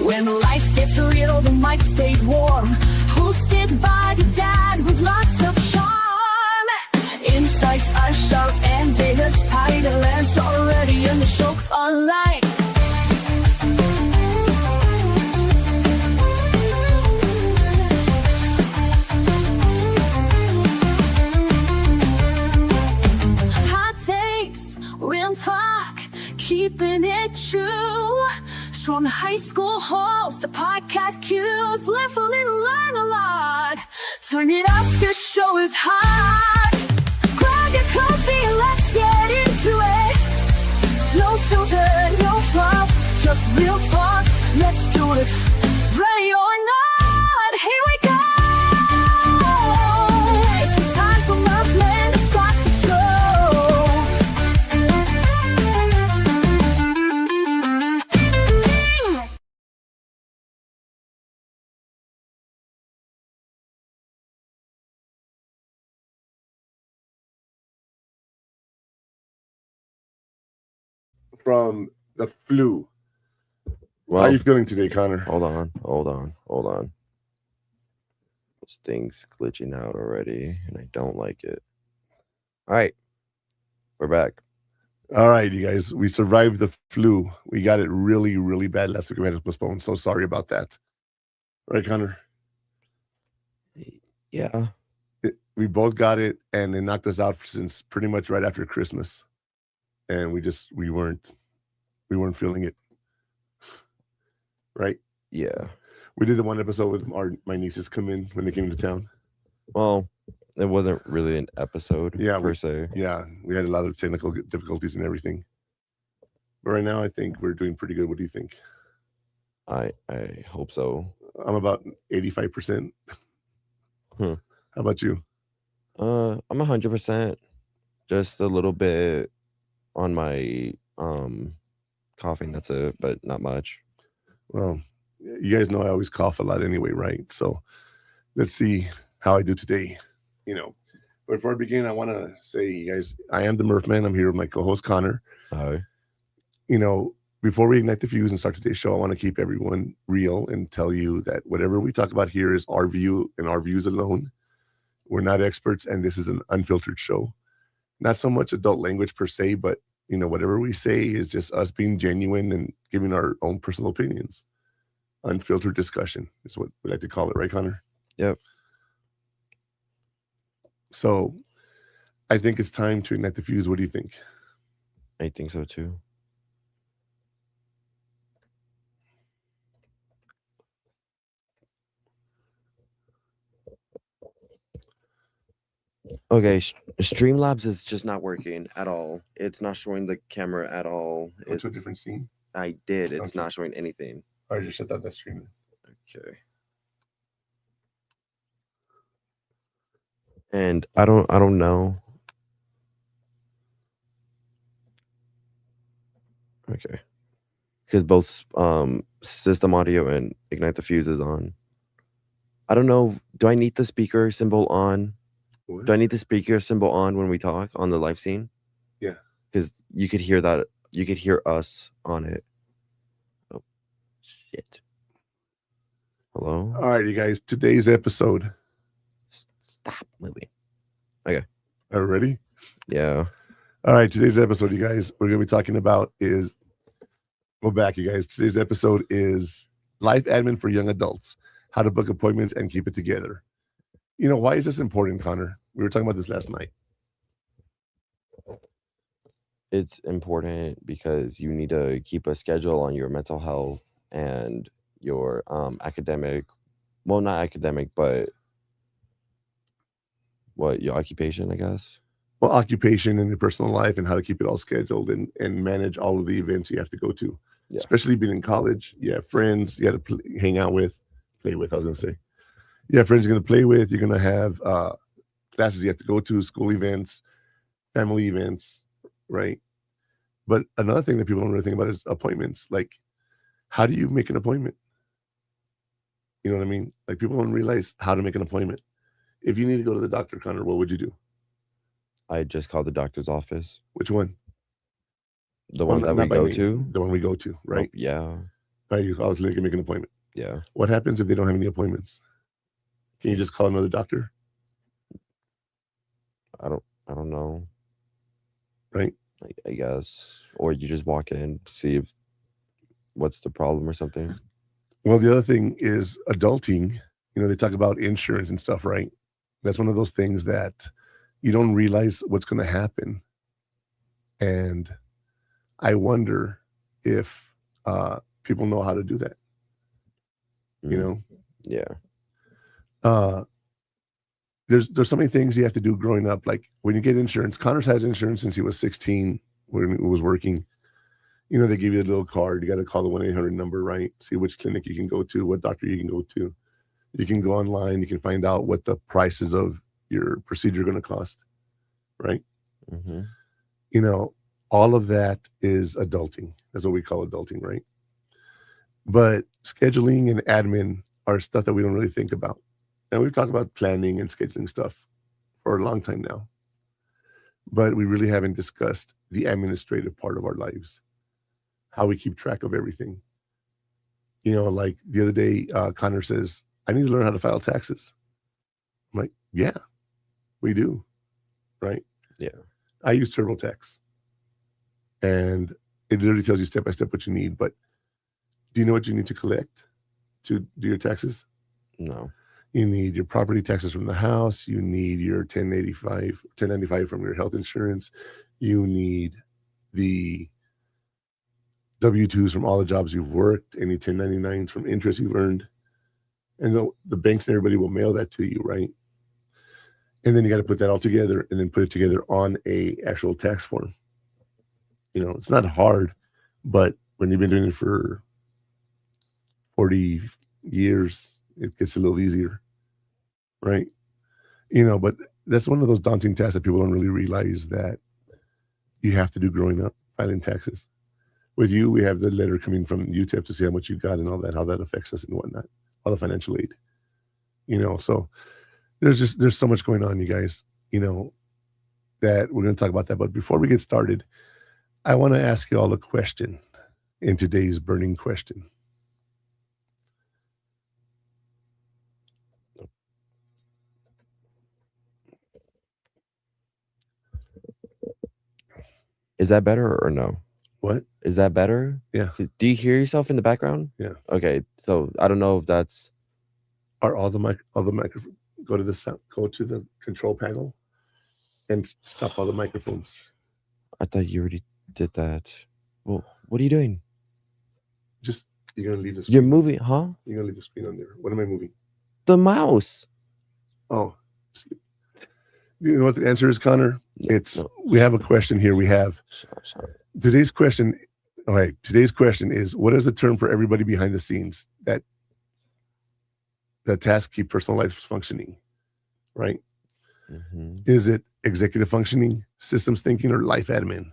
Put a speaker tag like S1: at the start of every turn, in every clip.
S1: When life gets real, the mic stays warm. Hosted by the dad with lots of charm. Insights are sharp and data's tight. The lens already and the joke's online. Hot takes, real talk, keeping it true. From high school halls to podcast cues, live a little, learn a lot. Turn it up, this show is hot. Grab your coffee, let's get into it. No filter, no fluff, just real talk. Let's do it. Ready or not, here we go. It's time for Muffin to start the show.
S2: From the flu.
S3: Well,
S2: How are you feeling today, Connor?
S3: hold on. This thing's glitching out already, and I don't like it. All right, we're back.
S2: All right, you guys. We survived the flu. We got it really, really bad last week. We had to postpone. So sorry about that. All right, Connor.
S3: Yeah,
S2: We both got it, and it knocked us out since pretty much right after Christmas, and we weren't feeling it. Right?
S3: yeah.
S2: We did the one episode with my nieces come in when they came to town.
S3: Well, it wasn't really an episode,
S2: Yeah,
S3: per se.
S2: Yeah, we had a lot of technical difficulties and everything. But right now, I think we're doing pretty good. What do you think?
S3: I hope so.
S2: I'm about 85%.
S3: Hmm.
S2: How about you?
S3: I'm 100%. Just a little bit on my coughing. That's it, but not much.
S2: Well, you guys know I always cough a lot anyway, right? So let's see how I do today. But before I begin, I want to say, you guys, I am the Murph Man. I'm here with my co-host Connor.
S3: Hi.
S2: Before we ignite the fuse and start today's show, I want to keep everyone real and tell you that whatever we talk about here is our view and our views alone. We're not experts, and this is an unfiltered show. Not so much adult language per se, but whatever we say is just us being genuine and giving our own personal opinions. Unfiltered discussion is what we like to call it, right, Connor?
S3: Yep.
S2: So I think it's time to ignite the fuse. What do you think?
S3: I think so too. Okay, Streamlabs is just not working at all. It's not showing the camera at all.
S2: Go to a different scene.
S3: I did. It's
S2: Okay.
S3: not showing anything.
S2: All right, just shut down that stream.
S3: Okay. And I don't know. Okay. Because both System Audio and Ignite the Fuse is on. I don't know. Do I need the speaker symbol on?
S2: What?
S3: Do I need the speaker symbol on when we talk on the live scene?
S2: Yeah.
S3: Because you could hear that. You could hear us on it. Oh, shit. Hello?
S2: All right, you guys. Today's episode.
S3: Stop moving. Okay.
S2: Are you ready?
S3: Yeah.
S2: All right, today's episode, you guys, we're going to be talking about is, go back, you guys. Today's episode is life admin for young adults, how to book appointments and keep it together. Why is this important, Connor? We were talking about this last night.
S3: It's important because you need to keep a schedule on your mental health and your academic, well, not academic, but your occupation, I guess.
S2: Well, occupation and your personal life and how to keep it all scheduled and manage all of the events you have to go to.
S3: Yeah.
S2: Especially being in college. You have friends you got to hang out with, play with, I was going to say. You have friends you're going to play with. You're going to have classes you have to go to, school events, family events, right? But another thing that people don't really think about is appointments. Like, how do you make an appointment? You know what I mean? Like, people don't realize how to make an appointment. If you need to go to the doctor, Connor, what would you do?
S3: I just called the doctor's office.
S2: Which one?
S3: The one that we
S2: Not by
S3: go
S2: name.
S3: to?
S2: The one we go to, right?
S3: Oh, yeah.
S2: Right, you call the clinic and make an appointment.
S3: Yeah.
S2: What happens if they don't have any appointments? Can you just call another doctor?
S3: I don't know.
S2: Right?
S3: I guess. Or you just walk in, see if what's the problem or something.
S2: Well, the other thing is adulting. They talk about insurance and stuff, right? That's one of those things that you don't realize what's going to happen. And I wonder if people know how to do that.
S3: Yeah.
S2: There's so many things you have to do growing up. Like when you get insurance, Connor's had insurance since he was 16 when he was working. They give you a little card. You got to call the 1-800 number, right? See which clinic you can go to, what doctor you can go to. You can go online. You can find out what the prices of your procedure are going to cost, right?
S3: Mm-hmm.
S2: All of that is adulting. That's what we call adulting, right? But scheduling and admin are stuff that we don't really think about. And we've talked about planning and scheduling stuff for a long time now. But we really haven't discussed the administrative part of our lives, how we keep track of everything. Like the other day, Connor says, I need to learn how to file taxes. I'm like, yeah, we do, right?
S3: Yeah.
S2: I use TurboTax. And it literally tells you step by step what you need. But do you know what you need to collect to do your taxes?
S3: No.
S2: You need your property taxes from the house. You need your 1095 from your health insurance. You need the W-2s from all the jobs you've worked, any 1099s from interest you've earned. And the banks and everybody will mail that to you, right? And then you got to put that all together and then put it together on a actual tax form. It's not hard, but when you've been doing it for 40 years, it gets a little easier, right? But that's one of those daunting tasks that people don't really realize that you have to do growing up, filing taxes. With you, we have the letter coming from UTEP to see how much you got and all that, how that affects us and whatnot, all the financial aid. So there's so much going on, you guys, that we're going to talk about that. But before we get started, I want to ask you all a question in today's burning question.
S3: Is that better or no?
S2: What?
S3: Is that better?
S2: Yeah.
S3: Do you hear yourself in the background?
S2: Yeah.
S3: Okay. So I don't know if that's.
S2: Are all the microphones? Go to the control panel and stop all the microphones.
S3: I thought you already did that. Well, what are you doing?
S2: Just you're gonna leave the screen.
S3: You're moving, huh?
S2: You're gonna leave the screen on there. What am I moving?
S3: The mouse.
S2: Oh, you know what the answer is, Connor? We have a question here. We have today's question. All right, today's question is: what is the term for everybody behind the scenes that tasks keep personal lives functioning? Right?
S3: Mm-hmm.
S2: Is it executive functioning, systems thinking, or life admin?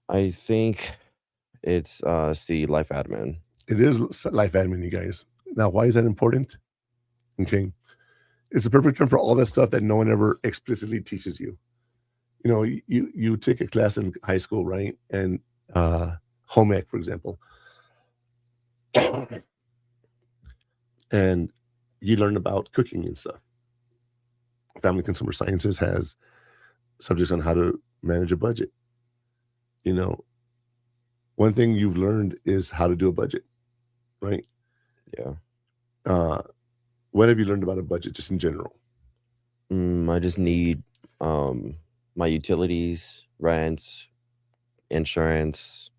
S3: I think it's life admin.
S2: It is life admin, you guys. Now, why is that important? Okay. It's a perfect term for all that stuff that no one ever explicitly teaches you. You take a class in high school, right? And home ec, for example. And you learn about cooking and stuff. Family Consumer Sciences has subjects on how to manage a budget. One thing you've learned is how to do a budget, right?
S3: Yeah.
S2: What have you learned about a budget just in general?
S3: I just need my utilities, rent, insurance,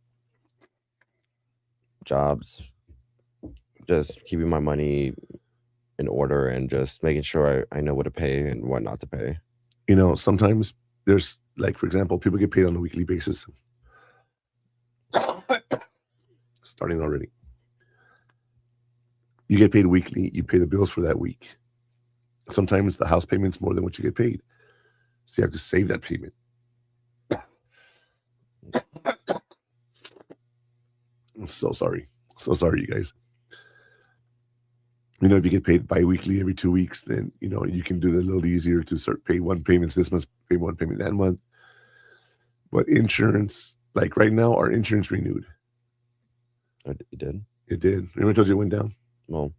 S3: jobs, just keeping my money in order and just making sure I know what to pay and what not to pay.
S2: Sometimes there's, like, for example, people get paid on a weekly basis. Starting already. You get paid weekly. You pay the bills for that week. Sometimes the house payment's more than what you get paid. So you have to save that payment. I'm so sorry. So sorry, you guys. If you get paid bi-weekly every 2 weeks, then, you can do that a little easier to start pay one payment this month, pay one payment that month. But insurance, Like right now, our insurance renewed.
S3: Oh, it did?
S2: It did. Remember I told you it went down?
S3: Well,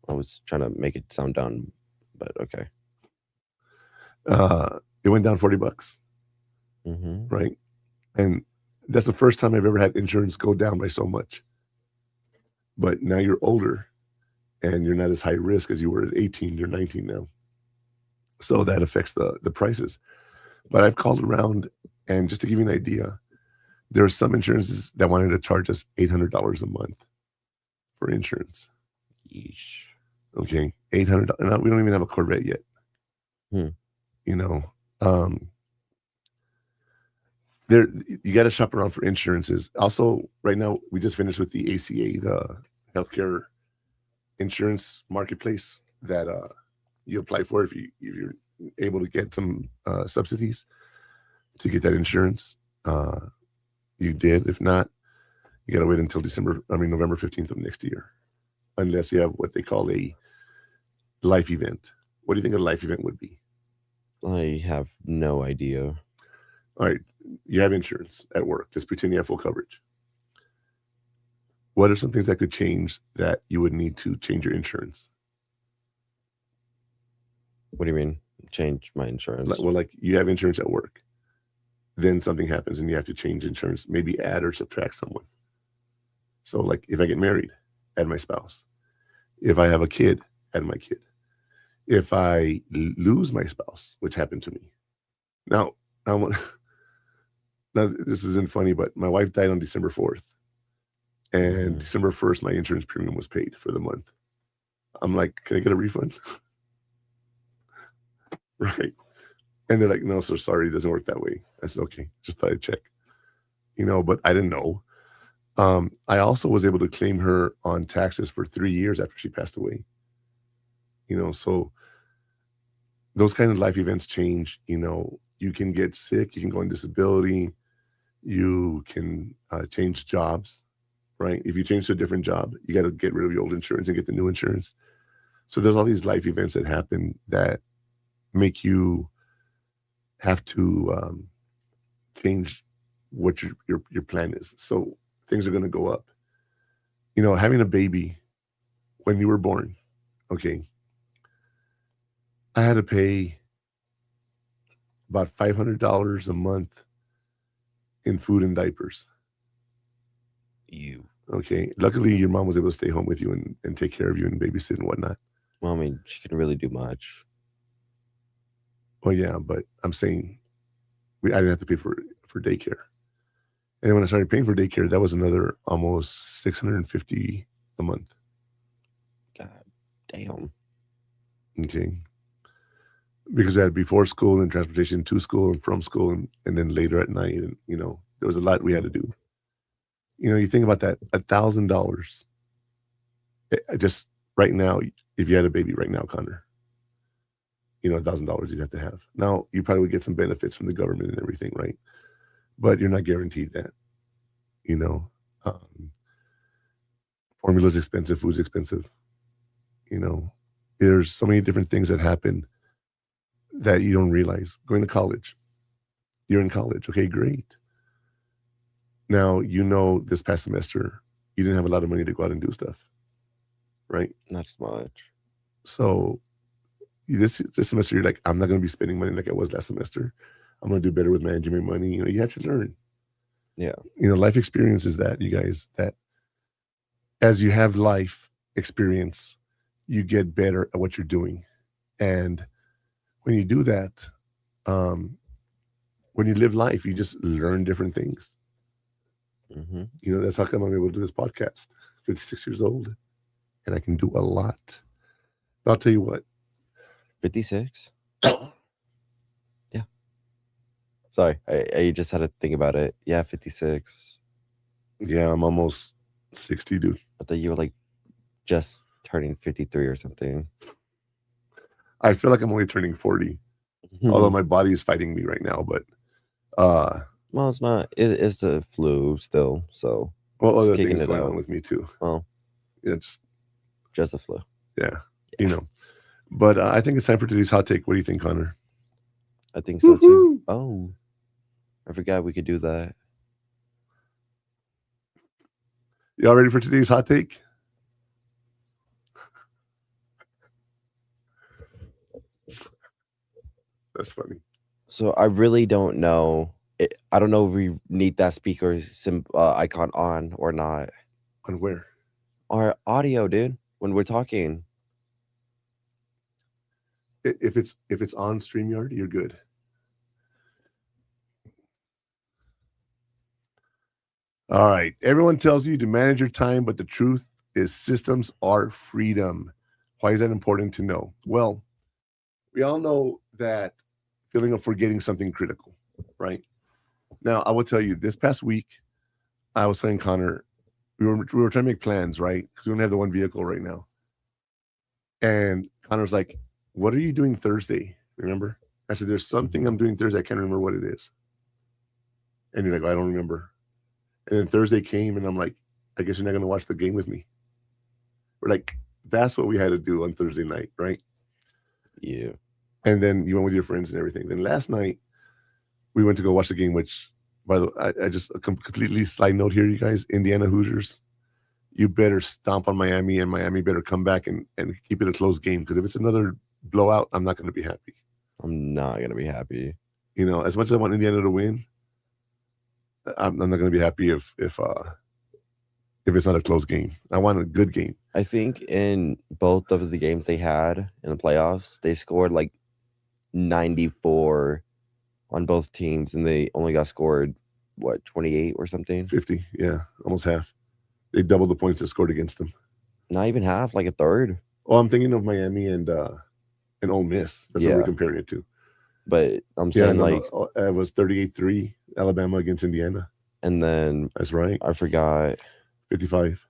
S3: I was trying to make it sound down, but okay.
S2: It went down $40,
S3: Mm-hmm.
S2: right? And that's the first time I've ever had insurance go down by so much. But now you're older and you're not as high risk as you were at 18. You're 19 now. So that affects the prices. But I've called around, and just to give you an idea, there are some insurances that wanted to charge us $800 a month for insurance.
S3: Yeesh.
S2: Okay, $800. We don't even have a Corvette yet. You know, there you got to shop around for insurances. Also, right now we just finished with the ACA, the healthcare insurance marketplace that you apply for if you're able to get some subsidies to get that insurance. You did. If not, you got to wait until November 15th of next year, unless you have what they call a life event. What do you think a life event would be?
S3: I have no idea.
S2: All right, you have insurance at work. Just pretend you have full coverage. What are some things that could change that you would need to change your insurance?
S3: What do you mean? Change my insurance?
S2: Well, like you have insurance at work. Then something happens and you have to change insurance, maybe add or subtract someone. So like if I get married, add my spouse. If I have a kid, add my kid. If I lose my spouse, which happened to me. Now this isn't funny, but my wife died on December 4th. And December 1st, my insurance premium was paid for the month. I'm like, can I get a refund? Right. And they're like, no, so sorry, it doesn't work that way. I said, okay, just thought I'd check. But I didn't know. I also was able to claim her on taxes for 3 years after she passed away. So those kind of life events change. You can get sick, you can go on disability, you can change jobs, right? If you change to a different job, you got to get rid of your old insurance and get the new insurance. So there's all these life events that happen that make you have to change what your plan is. So things are going to go up. Having a baby when you were born, okay, I had to pay about $500 a month in food and diapers. Okay. Luckily, your mom was able to stay home with you and take care of you and babysit and whatnot.
S3: Well, I mean, she couldn't really do much.
S2: Well, yeah, but I'm saying I didn't have to pay for daycare. And when I started paying for daycare, that was another almost $650 a month.
S3: God damn.
S2: Okay. Because we had before school and transportation to school and from school and then later at night. And, there was a lot we had to do. You think about that, $1,000. Just right now, if you had a baby right now, Connor, $1,000 you'd have to have. Now, you probably would get some benefits from the government and everything, right? But you're not guaranteed that. Formula's expensive, food's expensive. There's so many different things that happen that you don't realize. Going to college. You're in college. Okay, great. Now, this past semester, you didn't have a lot of money to go out and do stuff, right?
S3: Not as much.
S2: So this semester, you're like, I'm not going to be spending money like I was last semester. I'm going to do better with managing my money. You have to learn.
S3: Yeah.
S2: Life experience is that, you guys, that as you have life experience, you get better at what you're doing. And when you do that, when you live life, you just learn different things.
S3: Mm-hmm.
S2: That's how come I'm able to do this podcast. 56 years old, and I can do a lot. But I'll tell you what.
S3: 56? Yeah. Sorry, I just had to think about it. Yeah, 56.
S2: Yeah, I'm almost 60, dude.
S3: I thought you were like just turning 53 or something.
S2: I feel like I'm only turning 40, although my body is fighting me right now. But
S3: well, it's not. It's the flu still. So
S2: other things going on with me too.
S3: Oh,
S2: yeah,
S3: just the flu.
S2: Yeah. But I think it's time for today's hot take. What do you think, Connor?
S3: I think so too. Oh, I forgot we could do that.
S2: Y'all ready for today's hot take? That's funny.
S3: So I really don't know. I don't know if we need that speaker icon on or not.
S2: On where?
S3: Our audio, dude, when we're talking.
S2: If it's on StreamYard, you're good. All right. Everyone tells you to manage your time, but the truth is systems are freedom. Why is that important to know? Well, we all know that feeling of forgetting something critical, right? Now, I will tell you, this past week, I was telling Connor, we were trying to make plans, right? Because we only have the one vehicle right now. And Connor's like, "What are you doing Thursday?" Remember? I said, "There's something I'm doing Thursday. I can't remember what it is." And you're like, "I don't remember." And then Thursday came, and I'm like, "I guess you're not going to watch the game with me." We're like, that's what we had to do on Thursday night, right?
S3: Yeah.
S2: And then you went with your friends and everything. Then last night, we went to go watch the game, which, by the way, I just a completely side note here, you guys, Indiana Hoosiers, you better stomp on Miami, and Miami better come back and keep it a close game, because if it's another blowout, I'm not going to be happy.
S3: I'm not going to be happy.
S2: You know, as much as I want Indiana to win, I'm not going to be happy if it's not a close game. I want a good game.
S3: I think in both of the games they had in the playoffs, they scored like 94 on both teams, and they only got scored, what, 28 or something?
S2: 50, yeah, almost half. They doubled the points that scored against them.
S3: Not even half, like a third.
S2: Oh, I'm thinking of Miami and Ole Miss. That's what we're comparing it to.
S3: But I'm saying
S2: it was 38-3 Alabama against Indiana.
S3: And then
S2: that's right.
S3: I forgot
S2: 55.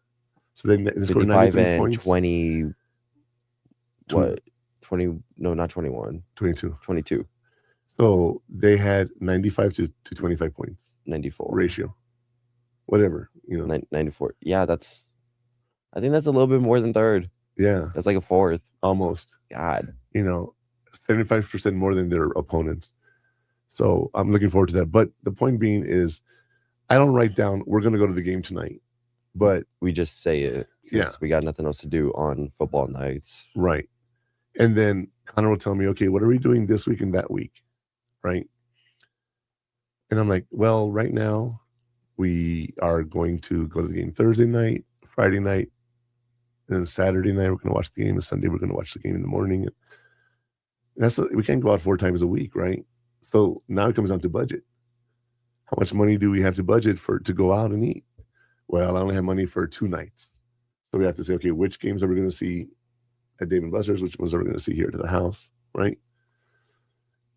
S2: So they scored
S3: 55
S2: and
S3: points. 20. What? 20? No, not 21.
S2: 22.
S3: 22.
S2: So they had 95 to 25 points.
S3: 94
S2: ratio. Whatever, you know.
S3: 94. Yeah, I think that's a little bit more than third.
S2: Yeah.
S3: That's like a fourth.
S2: Almost.
S3: God.
S2: You know, 75% more than their opponents. So I'm looking forward to that. But the point being is, I don't write down, we're going to go to the game tonight. But
S3: we just say it.
S2: Yeah.
S3: We got nothing else to do on football nights.
S2: Right. And then Connor will tell me, okay, what are we doing this week and that week? Right. And I'm like, well, right now we are going to go to the game Thursday night, Friday night, and then Saturday night we're going to watch the game, and Sunday we're going to watch the game in the morning. We can't go out 4 times a week, right? So now it comes down to budget. How much money do we have to budget to go out and eat? Well, I only have money for 2 nights. So we have to say, okay, which games are we going to see at Dave & Buster's? Which ones are we going to see here to the house, right?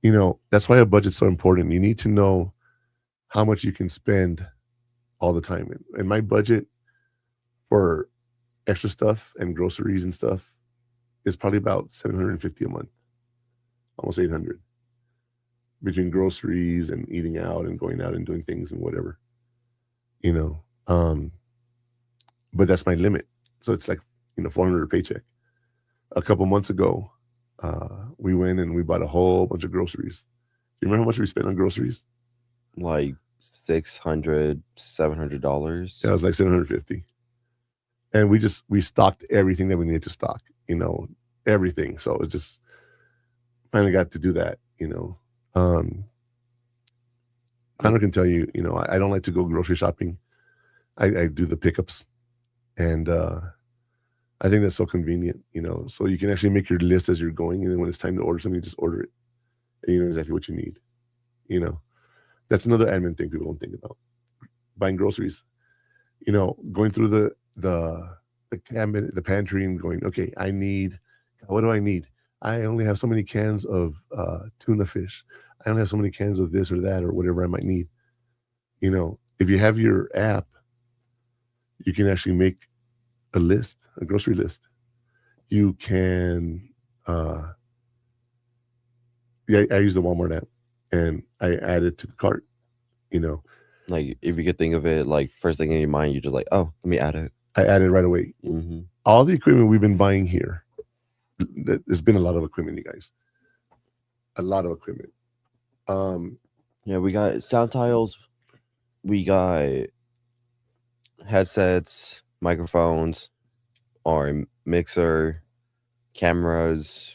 S2: You know, that's why a budget's so important. You need to know how much you can spend all the time. And my budget for extra stuff and groceries and stuff is probably about $750 a month, almost $800, between groceries and eating out and going out and doing things and whatever, you know. But that's my limit. So it's like, you know, $400 a paycheck. A couple months ago, we went and we bought a whole bunch of groceries. Do you remember how much we spent on groceries?
S3: Like $600, $700.
S2: Yeah, it was like $750. And we stocked everything that we needed to stock, you know, everything. So it just finally got to do that, you know. Connor can tell you, you know, I don't like to go grocery shopping. I do the pickups. And I think that's so convenient, you know. So you can actually make your list as you're going, and then when it's time to order something, you just order it. And you know exactly what you need, you know. That's another admin thing people don't think about. Buying groceries, you know, going through the cabinet, the pantry, and going, okay, what do I need? I only have so many cans of tuna fish. I only have so many cans of this or that or whatever I might need. You know, if you have your app, you can actually make a list, a grocery list. You can, I use the Walmart app and I add it to the cart, you know.
S3: Like, if you could think of it, like, first thing in your mind, you're just like, oh, let me add it.
S2: I add it right away.
S3: Mm-hmm.
S2: All the equipment we've been buying here, there's been a lot of equipment, you guys. A lot of equipment.
S3: Yeah, we got sound tiles. We got headsets, microphones, our mixer, cameras,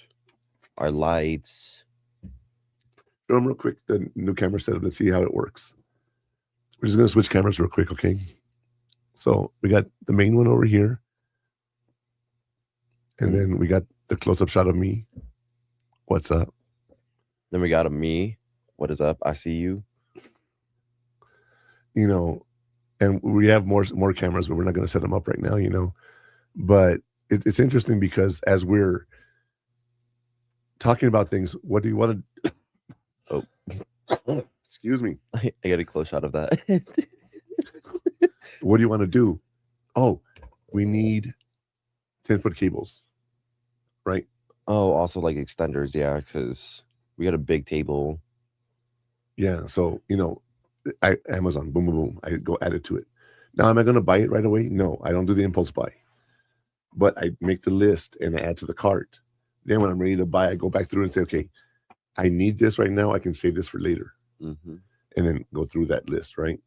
S3: our lights.
S2: Show them real quick the new camera setup. Let's see how it works. We're just gonna switch cameras real quick, okay? So we got the main one over here, and then we got the close-up shot of me. What's up?
S3: Then we got a me. What is up? I see you.
S2: You know, and we have more cameras, but we're not going to set them up right now. You know, but it's interesting because as we're talking about things, what do you want to? Oh, excuse me.
S3: I got a close shot of that.
S2: What do you want to do? Oh, we need 10-foot cables, right?
S3: Oh, also like extenders, yeah, because we got a big table.
S2: Yeah, so you know, Amazon, boom, boom, boom. I go add it to it. Now, am I going to buy it right away? No, I don't do the impulse buy, but I make the list and I add to the cart. Then when I'm ready to buy, I go back through and say, okay, I need this right now. I can save this for later, and then go through that list, right?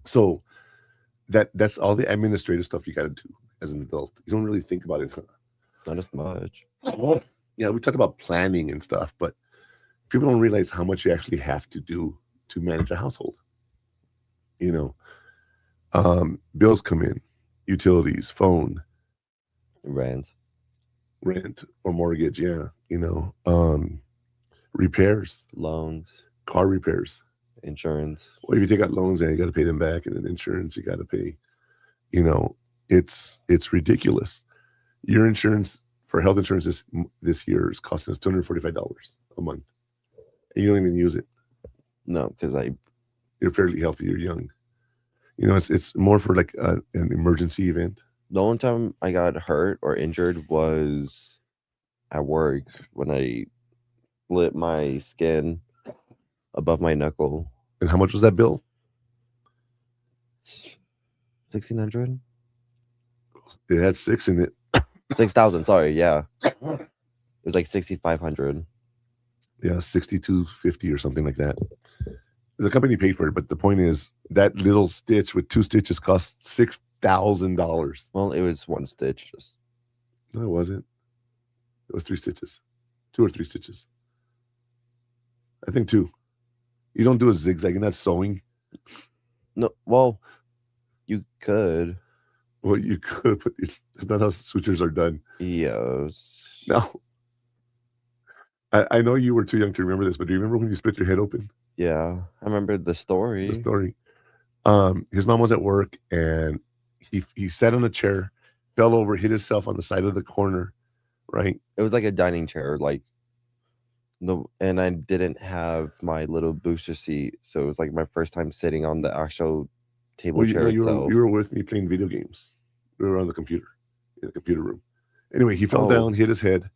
S2: So that's all the administrative stuff you got to do as an adult. You don't really think about it, huh?
S3: Not as much.
S2: Yeah, we talked about planning and stuff, but people don't realize how much you actually have to do to manage a household. You know, bills come in, utilities, phone,
S3: Rent
S2: or mortgage. Yeah, you know, repairs,
S3: loans,
S2: car repairs,
S3: insurance.
S2: Well, if you take out loans, and you got to pay them back, and then insurance you got to pay. You know, it's ridiculous. Your insurance for health insurance this year is costing us $245 a month, and you don't even use it.
S3: No, because
S2: you're fairly healthy. You're young. You know, it's more for like an emergency event.
S3: The only time I got hurt or injured was at work when I split my skin above my knuckle.
S2: And how much was that bill?
S3: $1,600.
S2: It had 6 in it.
S3: 6,000. Sorry, yeah. It was like 6,500.
S2: Yeah, 6,250 or something like that. The company paid for it, but the point is that little stitch with 2 stitches cost $6,000.
S3: Well, it was 1 stitch. Just
S2: no, it wasn't. It was 3 stitches, 2 or 3 stitches. I think 2. You don't do a zigzag. You're not sewing.
S3: No, well, you could.
S2: Well, you could, but that's not how sutures are done.
S3: Yes.
S2: No. I know you were too young to remember this, but do you remember when you split your head open?
S3: Yeah, I remember the story.
S2: The story. His mom was at work, and he sat on a chair, fell over, hit himself on the side of the corner, right?
S3: It was like a dining chair, like and I didn't have my little booster seat, so it was like my first time sitting on the actual table chair itself.
S2: You were with me playing video games. We were on the computer, in the computer room. Anyway, he fell down, hit his head.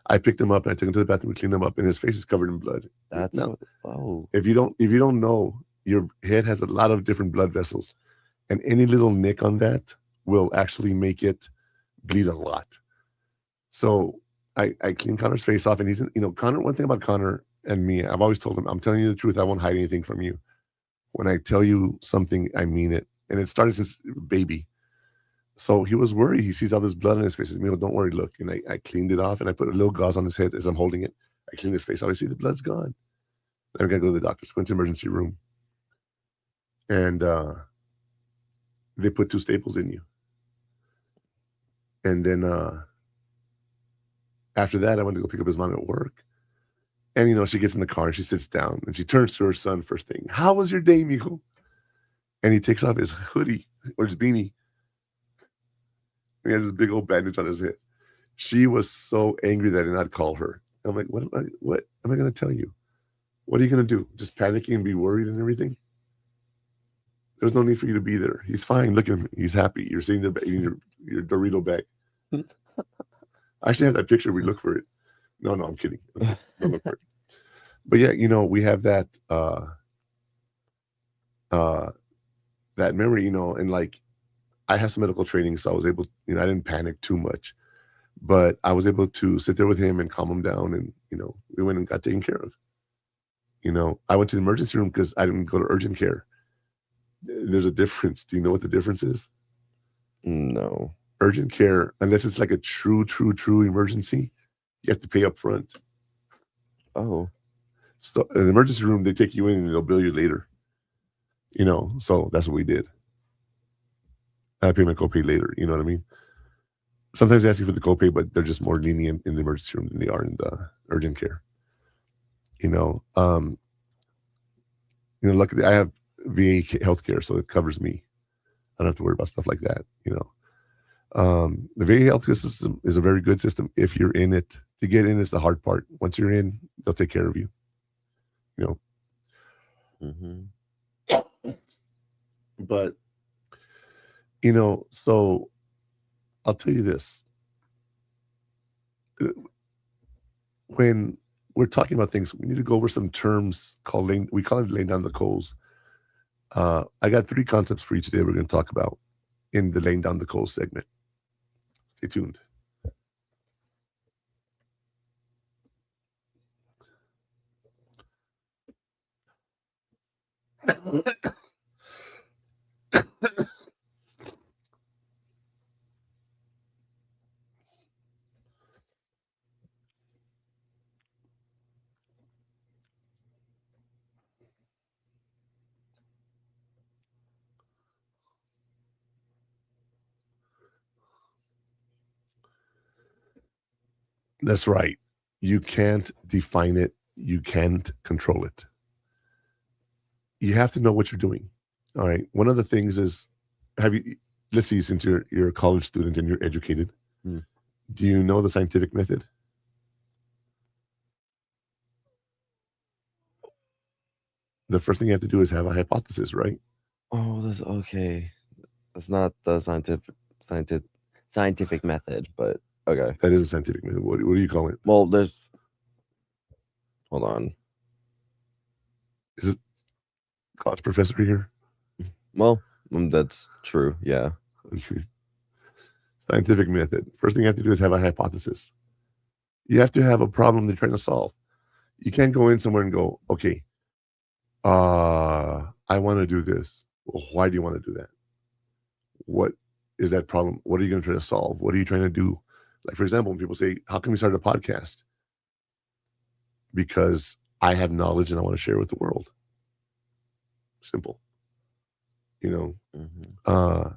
S2: I picked him up and I took him to the bathroom and cleaned him up, and his face is covered in blood.
S3: That's
S2: now, if you don't know, your head has a lot of different blood vessels, and any little nick on that will actually make it bleed a lot. So I cleaned Connor's face off, and he's, you know, Connor. One thing about Connor and me, I've always told him, I'm telling you the truth. I won't hide anything from you. When I tell you something, I mean it. And it started since baby. So he was worried. He sees all this blood on his face. He says, "Milo, don't worry, look." And I cleaned it off, and I put a little gauze on his head as I'm holding it. I cleaned his face. I see the blood's gone. Then I got to go to the doctor's. Went to the emergency room. And they put 2 staples in you. And then after that, I went to go pick up his mom at work. And, you know, she gets in the car and she sits down and she turns to her son first thing. "How was your day, mijo?" And he takes off his hoodie or his beanie. He has this big old bandage on his head. She was so angry that I did not call her. I'm like, what am I going to tell you? What are you going to do? Just panicky and be worried and everything? There's no need for you to be there. He's fine. Look at him. He's happy. You're sitting there eating your Dorito bag. I actually have that picture. We look for it. No, I'm kidding. Don't look for it. But yeah, you know, we have that that memory, you know, and like I have some medical training, so I was able, you know, I didn't panic too much, but I was able to sit there with him and calm him down, and you know, we went and got taken care of. You know, I went to the emergency room because I didn't go to urgent care. There's a difference. Do you know what the difference is?
S3: No.
S2: Urgent care, unless it's like a true emergency, you have to pay up front.
S3: Oh.
S2: So in an emergency room, they take you in and they'll bill you later. You know, so that's what we did. I pay my copay later. You know what I mean? Sometimes they ask you for the copay, but they're just more lenient in the emergency room than they are in the urgent care. You know, luckily I have VA healthcare, so it covers me. I don't have to worry about stuff like that. You know, the VA healthcare system is a very good system if you're in it. To get in is the hard part. Once you're in, they'll take care of you. You know, but you know, so I'll tell you this. When we're talking about things, we need to go over some terms called we call it laying down the coals. I got 3 concepts for you today we're going to talk about in the laying down the coals segment. Stay tuned. That's right. You can't define it. You can't control it. You have to know what you're doing. All right. One of the things is, let's see, since you're a college student and you're educated, do you know the scientific method? The first thing you have to do is have a hypothesis, right?
S3: Oh, that's okay. That's not the scientific method, but okay.
S2: That is a scientific method. What do you call it?
S3: Well, hold on.
S2: Is it college professor here?
S3: Well, that's true. Yeah.
S2: Scientific method. First thing you have to do is have a hypothesis. You have to have a problem they're trying to solve. You can't go in somewhere and go, okay, I want to do this. Well, why do you want to do that? What is that problem? What are you going to try to solve? What are you trying to do? Like, for example, when people say, how can we start a podcast? Because I have knowledge and I want to share with the world. Simple. You know,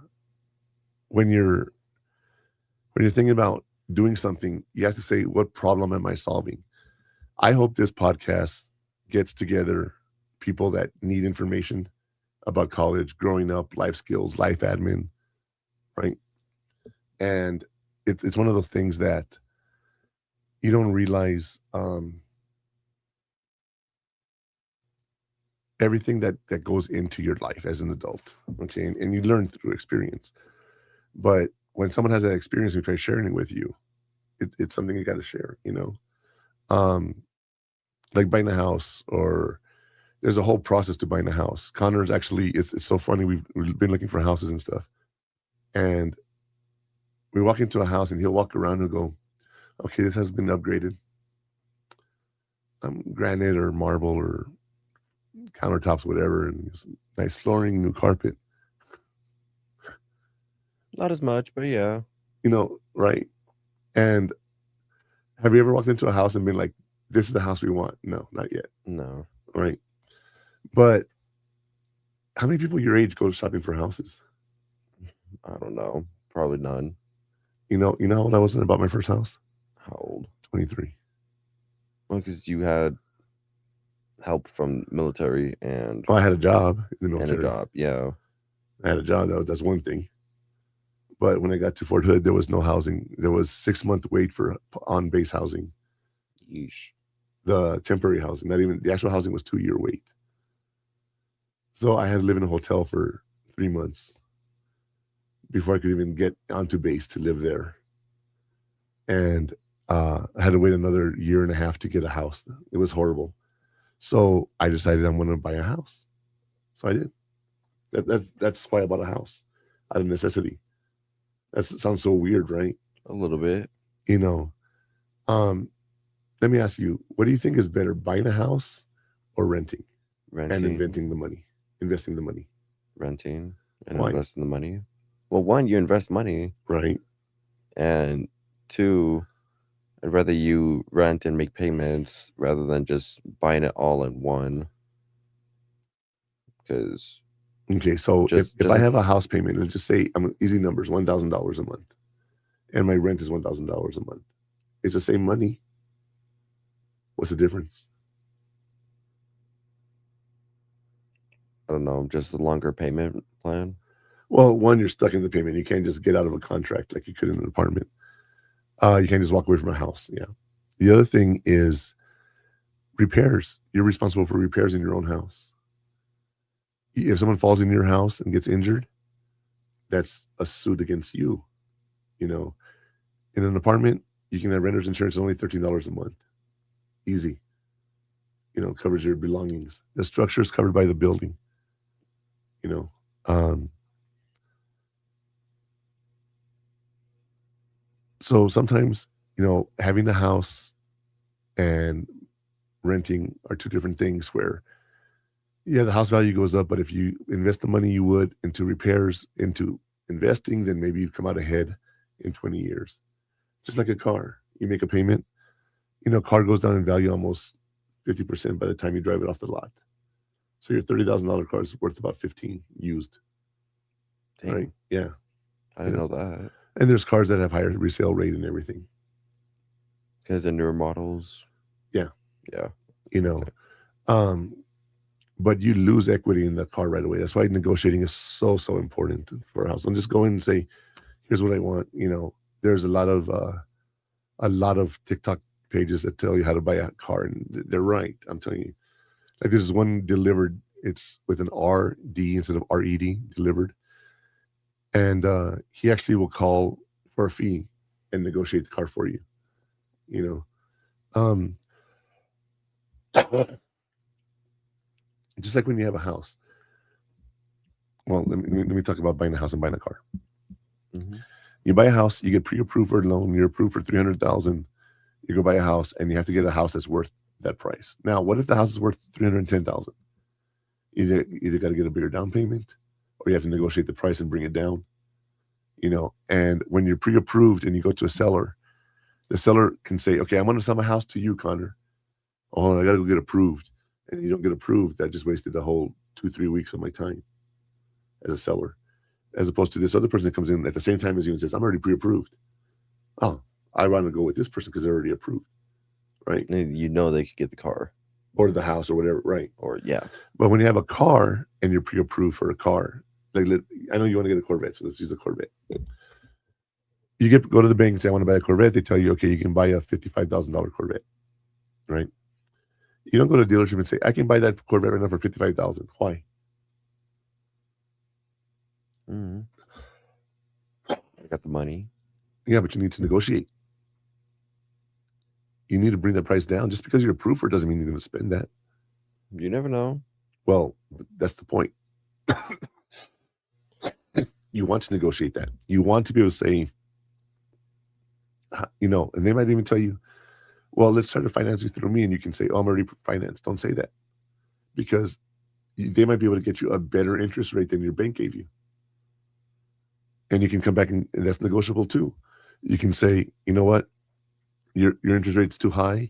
S2: when you're thinking about doing something, you have to say, what problem am I solving? I hope this podcast gets together people that need information about college, growing up, life skills, life admin, right? And it's one of those things that you don't realize everything that goes into your life as an adult, okay? And you learn through experience. But when someone has that experience and tries sharing it with you, it's something you got to share, you know? Like buying a house, or there's a whole process to buying a house. Connor's actually, it's so funny. We've been looking for houses and stuff. And we walk into a house and he'll walk around and go, okay, this has been upgraded. Granite or marble or countertops, whatever, and nice flooring, new carpet.
S3: Not as much, but yeah.
S2: You know, right? And have you ever walked into a house and been like, this is the house we want? No, not yet.
S3: No.
S2: Right. But how many people your age go shopping for houses?
S3: I don't know. Probably none.
S2: You know how old I was when I bought my first house?
S3: How old?
S2: 23.
S3: Well, because you had help from military and
S2: I had a job in the military.
S3: And a job, yeah.
S2: I had a job. That's one thing. But when I got to Fort Hood, there was no housing. There was 6-month wait for on-base housing.
S3: Yeesh.
S2: The temporary housing, not even the actual housing, was 2-year wait. So I had to live in a hotel for 3 months before I could even get onto base to live there. And I had to wait another 1.5 years to get a house. It was horrible. So I decided I'm going to buy a house. So I did. That's why I bought a house, out of necessity. That sounds so weird, right?
S3: A little bit.
S2: You know, let me ask you, what do you think is better, buying a house or renting and
S3: Renting,
S2: investing the money?
S3: renting, and
S2: Why?
S3: investing the money. Well, one, you invest money,
S2: Right.
S3: and two, I'd rather you rent and make payments rather than just buying it all in one. Because
S2: Okay. So
S3: just
S2: if I
S3: like
S2: have a house payment, let's just say I'm easy numbers, $1,000 a month, and my rent is $1,000 a month. It's the same money. What's the difference?
S3: I don't know, just a longer payment plan.
S2: Well, one, you're stuck in the payment. You can't just get out of a contract like you could in an apartment. You can't just walk away from a house. Yeah. The other thing is repairs. You're responsible for repairs in your own house. If someone falls in your house and gets injured, that's a suit against you. You know, in an apartment, you can have renter's insurance only $13 a month. Easy. You know, covers your belongings. The structure is covered by the building. You know, so sometimes, you know, having a house and renting are two different things where, yeah, the house value goes up, but if you invest the money you would into repairs, into investing, then maybe you come out ahead in 20 years. Just like a car, you make a payment, you know, car goes down in value almost 50% by the time you drive it off the lot. So your $30,000 car is worth about 15 used,
S3: Dang,
S2: right? Yeah.
S3: I didn't know that.
S2: And there's cars that have higher resale rate and everything.
S3: Because the newer models.
S2: Yeah.
S3: Yeah.
S2: You know,
S3: Okay.
S2: But you lose equity in the car right away. That's why negotiating is so important for a house. Don't just go in and say, here's what I want. You know, there's a lot of TikTok pages that tell you how to buy a car, and they're right. I'm telling you. Like there's one delivered, it's with an RD instead of RED, delivered. And he actually will call for a fee and negotiate the car for you. You know. Just like when you have a house. Well, let me talk about buying a house and buying a car.
S3: Mm-hmm.
S2: You buy a house, you get pre-approved for a loan, you're approved for $300,000. You go buy a house, and you have to get a house that's worth that price. Now, what if the house is worth $310,000? Either got to get a bigger down payment, or you have to negotiate the price and bring it down. You know, and when you're pre-approved and you go to a seller, the seller can say, "Okay, I'm going to sell my house to you, Connor. Oh, I got to go get approved." And you don't get approved, that just wasted the whole 2-3 weeks of my time as a seller, as opposed to this other person that comes in at the same time as you and says, I'm already pre-approved. Oh, I want to go with this person because they're already approved, right?
S3: And you know they could get the car.
S2: Or the house or whatever, right?
S3: Or, yeah.
S2: But when you have a car and you're pre-approved for a car, like I know you want to get a Corvette, so let's use a Corvette. You go to the bank and say, I want to buy a Corvette. They tell you, okay, you can buy a $55,000 Corvette, right? You don't go to a dealership and say, I can buy that Corvette right now for $55,000. Why?
S3: Mm-hmm. I got the money.
S2: Yeah, but you need to negotiate. You need to bring the price down. Just because you're approved for it doesn't mean you're going to spend that.
S3: You never know.
S2: Well, that's the point. You want to negotiate that. You want to be able to say, you know, and they might even tell you, well, let's try to finance you through me. And you can say, oh, I'm already financed. Don't say that. Because they might be able to get you a better interest rate than your bank gave you. And you can come back and that's negotiable too. You can say, you know what? Your interest rate's too high.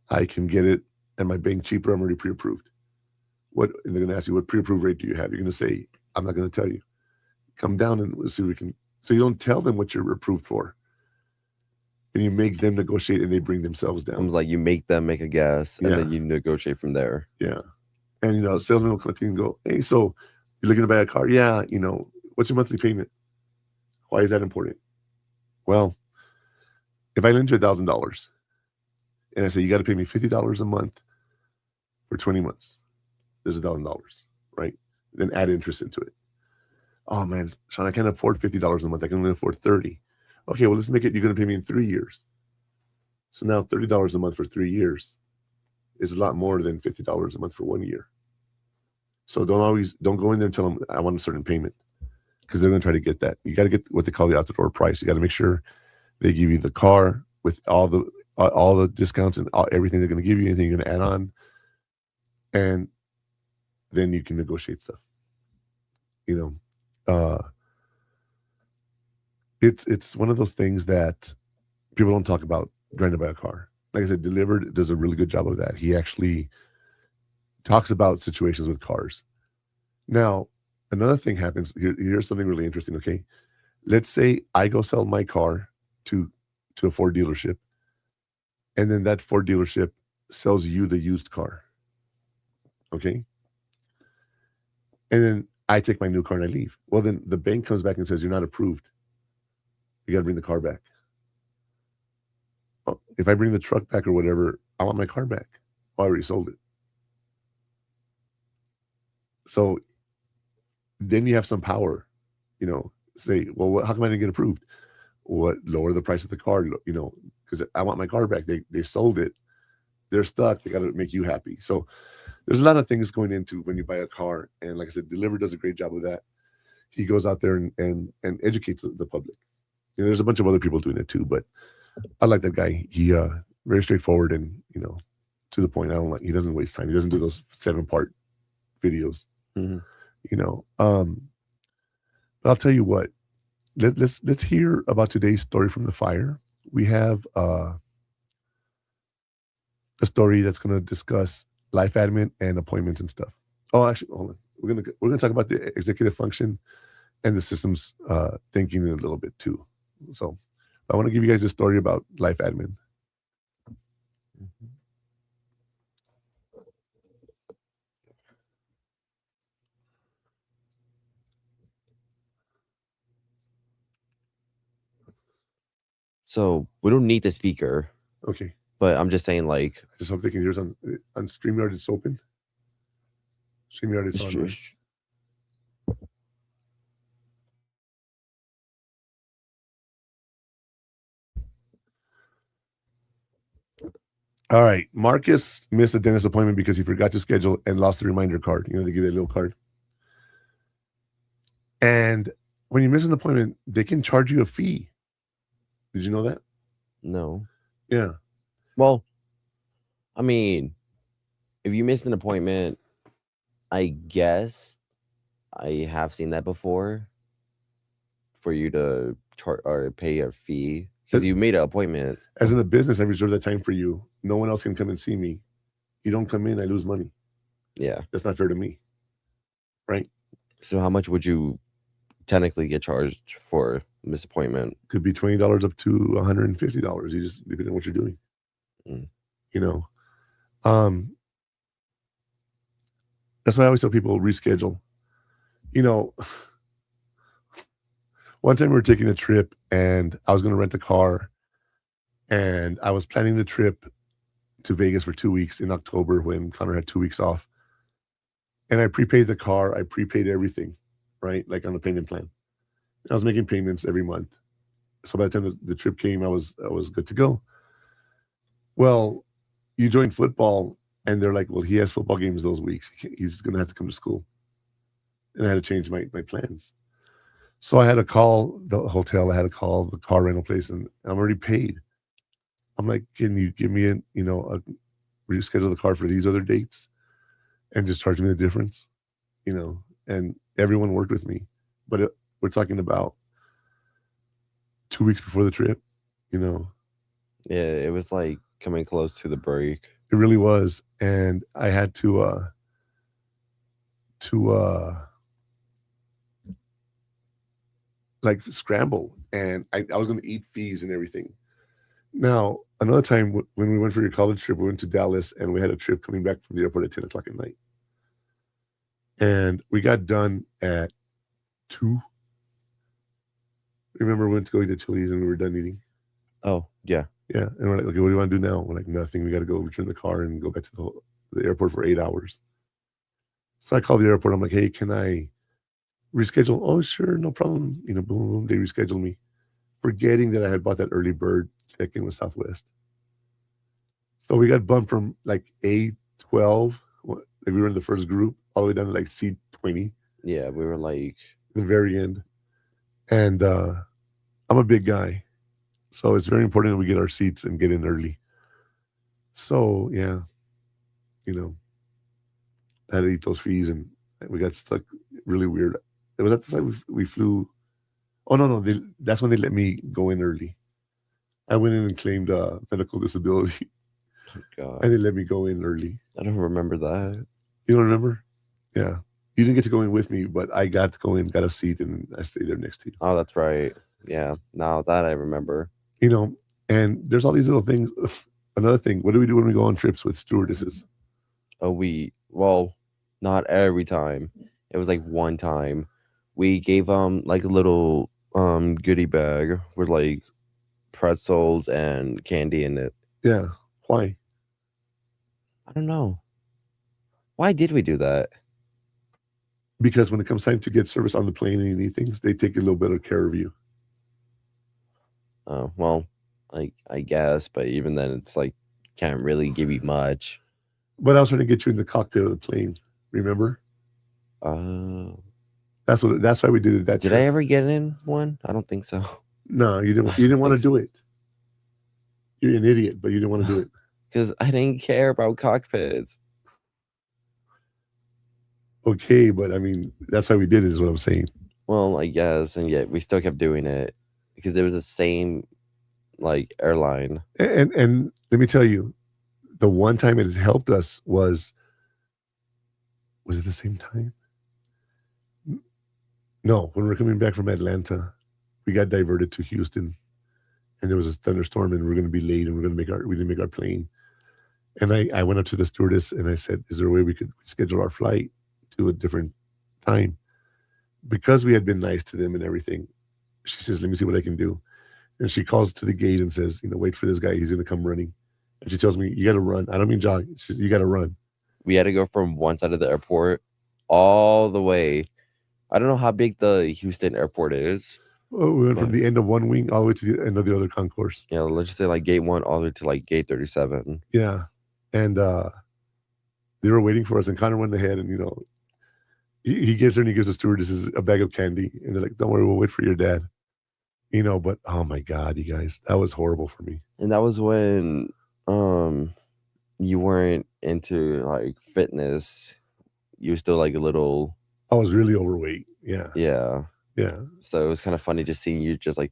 S2: I can get it at my bank cheaper. I'm already pre-approved. And they're going to ask you, what pre-approved rate do you have? You're going to say, I'm not going to tell you. Come down and we'll see if we can. So you don't tell them what you're approved for. And you make them negotiate and they bring themselves down.
S3: It's like you make them make a guess and then you negotiate from there.
S2: Yeah. And, you know, salesman will come to you and go, hey, so you're looking to buy a car? Yeah. You know, what's your monthly payment? Why is that important? Well, if I lend you $1,000 and I say, you got to pay me $50 a month for 20 months, there's $1,000, right? Then add interest into it. Oh man, Sean, I can't afford $50 a month. I can only afford 30. Okay, well, let's make it, you're going to pay me in 3 years. So now $30 a month for 3 years is a lot more than $50 a month for 1 year. So don't go in there and tell them I want a certain payment because they're going to try to get that. You got to get what they call the out the door price. You got to make sure they give you the car with all the discounts and everything they're going to give you, anything you're going to add on. and then you can negotiate stuff. You know, it's one of those things that people don't talk about trying to buy a car. Like I said, Delivered does a really good job of that. He actually talks about situations with cars. Now, another thing happens. Here's something really interesting. Okay, let's say I go sell my car to a Ford dealership, and then that Ford dealership sells you the used car. Okay, and then I take my new car and I leave. Well, then the bank comes back and says you're not approved. You got to bring the car back. Oh, if I bring the truck back or whatever, I want my car back. Oh, I already sold it. So then you have some power, say, well, how come I didn't get approved? What, lower the price of the car, because I want my car back. They sold it. They're stuck. They got to make you happy. So there's a lot of things going into when you buy a car. And like I said, Deliver does a great job of that. He goes out there and educates the public. There's a bunch of other people doing it too, but I like that guy. He very straightforward and to the point. He doesn't waste time. He doesn't do those 7-part videos.
S3: Mm-hmm.
S2: But I'll tell you what. Let's hear about today's story from the fire. We have a story that's going to discuss life admin and appointments and stuff. Oh, actually, hold on. We're gonna talk about the executive function and the systems thinking a little bit too. So I want to give you guys a story about life admin.
S3: Mm-hmm. So we don't need the speaker,
S2: Okay.
S3: but I'm just saying, like,
S2: I just hope they can hear us on StreamYard. It's open. StreamYard is on. Right? All right. Marcus missed a dentist appointment because he forgot to schedule and lost the reminder card. They give you a little card. And when you miss an appointment, they can charge you a fee. Did you know that?
S3: No.
S2: Yeah.
S3: Well, I mean, if you missed an appointment, I guess I have seen that before. For you to charge or pay a fee because you made an appointment.
S2: As in a business, I reserve that time for you. No one else can come and see me. You don't come in, I lose money.
S3: Yeah.
S2: That's not fair to me. Right?
S3: So how much would you technically get charged for missed appointment?
S2: Could be $20 up to $150. You just depending on what you're doing. That's why I always tell people reschedule. One time we were taking a trip and I was going to rent a car, and I was planning the trip to Vegas for 2 weeks in October when Connor had 2 weeks off. And I prepaid the car. I prepaid everything, right? Like on a payment plan. I was making payments every month. So by the time the trip came, I was good to go. Well, you join football and they're like, well, he has football games those weeks. He's going to have to come to school. And I had to change my plans. So I had to call the hotel. I had to call the car rental place, and I'm already paid. I'm like, can you give me reschedule the car for these other dates and just charge me the difference? And everyone worked with me. But we're talking about 2 weeks before the trip,
S3: Yeah, it was like coming close to the break.
S2: It really was. And I had to like scramble, and I was going to eat fees and everything. Now, another time when we went for your college trip, we went to Dallas, and we had a trip coming back from the airport at 10 o'clock at night. And we got done at 2. Remember we went to go eat at Chili's and we were done eating?
S3: Oh, yeah.
S2: Yeah. And we're like, okay, what do you want to do now? We're like, nothing. We got to go return the car and go back to the airport for 8 hours. So I called the airport. I'm like, hey, can I reschedule? Oh, sure, no problem. Boom, boom. They rescheduled me, forgetting that I had bought that early bird check-in with Southwest. So we got bumped from like A12, like we were in the first group, all the way down to like C20.
S3: Yeah, we were like
S2: the very end. And I'm a big guy, so it's very important that we get our seats and get in early. So yeah, I had to eat those fees, and we got stuck really weird. It was at the time we flew. Oh no, that's when they let me go in early. I went in and claimed medical disability,
S3: God,
S2: and they let me go in early.
S3: I don't remember that.
S2: You don't remember? Yeah, you didn't get to go in with me, but I got to go in, got a seat, and I stayed there next to you.
S3: Oh, that's right. Yeah, now that I remember.
S2: You know, and there's all these little things. Another thing, what do we do when we go on trips with stewardesses?
S3: Oh, well, not every time. It was like one time. We gave like a little goodie bag with like pretzels and candy in it.
S2: Yeah, why?
S3: I don't know. Why did we do that?
S2: Because when it comes time to get service on the plane and you need things, they take a little bit of care of you.
S3: Oh, well, I guess, but even then it's like can't really give you much.
S2: But I was trying to get you in the cockpit of the plane. Remember? That's why we did it that
S3: Did
S2: trip.
S3: I ever get in one? I don't think so.
S2: No, you didn't. You didn't want to do it. You're an idiot, but you didn't want to do it.
S3: Because I didn't care about cockpits.
S2: Okay, but I mean, that's why we did it, is what I'm saying.
S3: Well, I guess, and yet we still kept doing it because it was the same like airline.
S2: And let me tell you, the one time it helped us was it the same time? No, when we were coming back from Atlanta, we got diverted to Houston, and there was a thunderstorm, and we are going to be late, and we didn't make our plane. And I went up to the stewardess and I said, "Is there a way we could schedule our flight to a different time?" Because we had been nice to them and everything, she says, "Let me see what I can do." And she calls to the gate and says, "Wait for this guy. He's going to come running." And she tells me, "You got to run." I don't mean jog. She says, "You got to run."
S3: We had to go from one side of the airport all the way. I don't know how big the Houston airport is.
S2: Oh, we went from the end of one wing all the way to the end of the other concourse.
S3: Yeah, let's just say like gate 1 all the way to like gate 37.
S2: Yeah. And they were waiting for us, and Connor went ahead, and he gets there and he gives the stewardess a bag of candy, and they're like, "Don't worry, we'll wait for your dad." But oh my God, you guys, that was horrible for me.
S3: And that was when you weren't into like fitness. You were still like a little.
S2: I was really overweight. Yeah.
S3: Yeah.
S2: Yeah.
S3: So it was kind of funny just seeing you just like.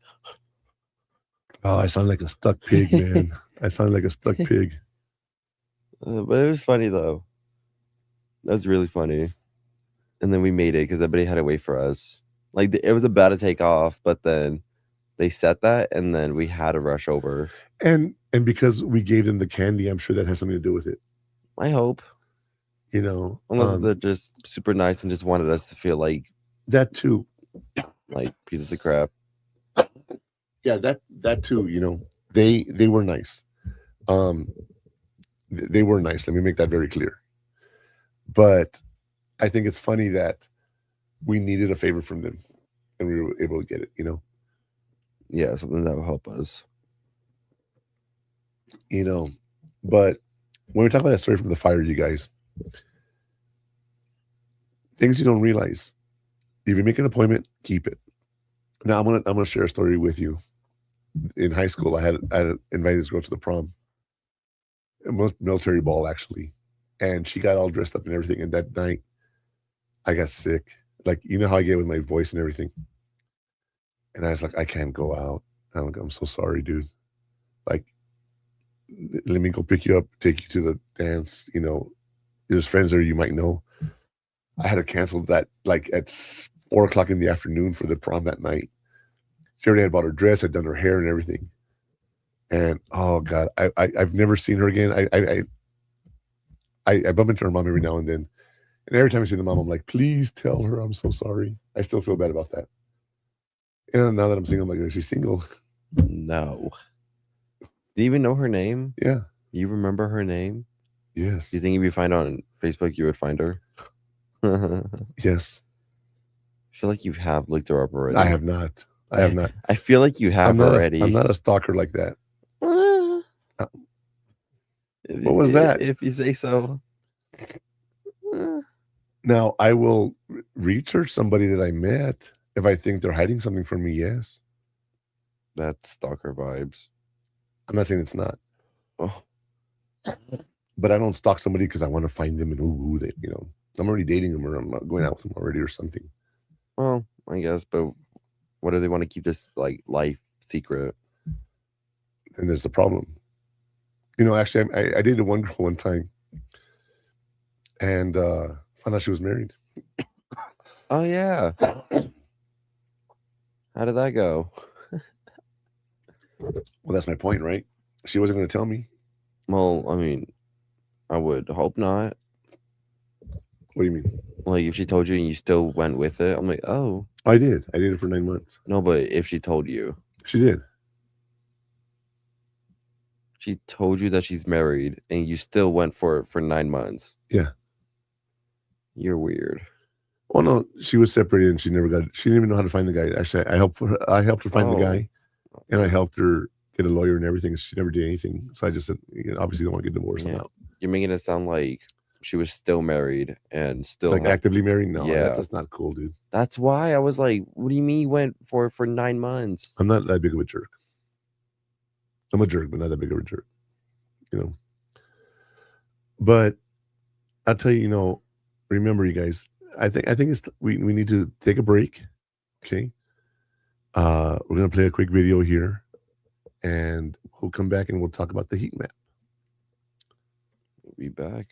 S2: Oh, I sound like a stuck pig, man. I sound like a stuck pig.
S3: But it was funny though. That was really funny. And then we made it because everybody had to wait for us. Like it was about to take off, but then they set that, and then we had to rush over.
S2: And because we gave them the candy, I'm sure that has something to do with it.
S3: I hope. Unless they're just super nice and just wanted us to feel like
S2: that too,
S3: like pieces of crap.
S2: Yeah, that too. They were nice. They were nice. Let me make that very clear. But I think it's funny that we needed a favor from them, and we were able to get it.
S3: Yeah, something that will help us.
S2: But when we talk about that story from the fire, you guys, things you don't realize. If you make an appointment, keep it. Now I'm gonna share a story with you. In high school, I had invited this girl to the prom, a military ball actually, and she got all dressed up and everything. And that night, I got sick. Like, how I get with my voice and everything. And I was like, I can't go out. I'm so sorry, dude. Like, let me go pick you up, take you to the dance. There's friends there you might know. I had to cancel that like at 4:00 in the afternoon for the prom that night. She already had bought her dress, had done her hair and everything. And oh God, I've never seen her again. I bump into her mom every now and then. And every time I see the mom, I'm like, please tell her I'm so sorry. I still feel bad about that. And now that I'm single, I'm like, is she single?
S3: No. Do you even know her name?
S2: Yeah.
S3: You remember her name?
S2: Yes.
S3: Do you think if you find her on Facebook, you would find her?
S2: Yes.
S3: I feel like you have looked her up already.
S2: I have not.
S3: I feel like you have already.
S2: I'm not a stalker like that.
S3: What
S2: was that?
S3: If you say so.
S2: Now, I will research somebody that I met. If I think they're hiding something from me, yes.
S3: That's stalker vibes.
S2: I'm not saying it's not.
S3: Oh.
S2: but I don't stalk somebody because I want to find them and who they, I'm already dating them or I'm not going out with them already or something.
S3: Well, I guess, but what do they want to keep this like life secret?
S2: And there's a problem. Actually, I dated one girl one time and found out she was married.
S3: Oh yeah. How did that go?
S2: Well, that's my point, right? She wasn't going to tell me.
S3: Well, I mean, I would hope not.
S2: What do you mean?
S3: Like if she told you and you still went with it, I'm like, oh
S2: I did. I did it for 9 months.
S3: no, but if she told you
S2: She did.
S3: that she's married and you still went for 9 months,
S2: Yeah.
S3: you're weird.
S2: Oh no, she was separated and she didn't even know how to find the guy. Actually, I helped her find the
S3: Oh.
S2: guy, and I helped her get a lawyer and everything. She never did anything. So I just said, obviously don't want to get divorced. I'm
S3: Yeah.
S2: out.
S3: You're making it sound like she was still married and still
S2: Like actively married? No,
S3: Yeah.
S2: that's not cool, dude.
S3: That's why I was like, what do you mean you went for 9 months?
S2: I'm not that big of a jerk. I'm a jerk, but not that big of a jerk. But I'll tell you, remember, you guys. I think it's we need to take a break. Okay. We're gonna play a quick video here, and we'll come back and we'll talk about the heat map.
S3: We'll be back.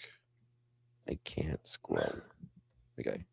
S3: I can't scroll. Okay.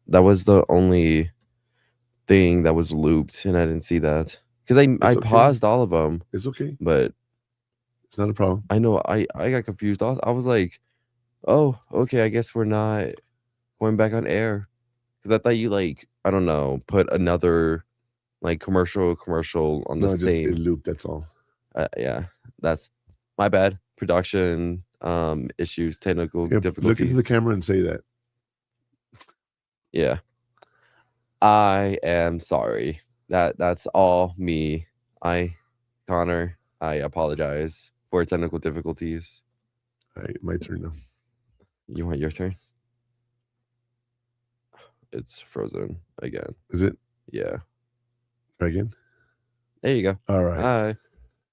S3: That was the only thing that was looped, and I didn't see that because I
S2: okay.
S3: paused all of them,
S2: It's okay.
S3: but
S2: It's not a problem.
S3: I know I got confused. I was like, oh, okay, I guess we're not going back on air because I thought you like I don't know put another like commercial on
S2: No,
S3: the
S2: it just it
S3: same.
S2: looped. That's all.
S3: Yeah, that's my bad. Production issues, technical
S2: Yeah, look into
S3: difficulties.
S2: the camera and say that.
S3: Yeah, I am sorry. That's all me. Connor, I apologize for technical difficulties.
S2: All right, my turn now.
S3: You want your turn? It's frozen again.
S2: Is it?
S3: Yeah.
S2: Try again.
S3: There you go.
S2: All right.
S3: Hi.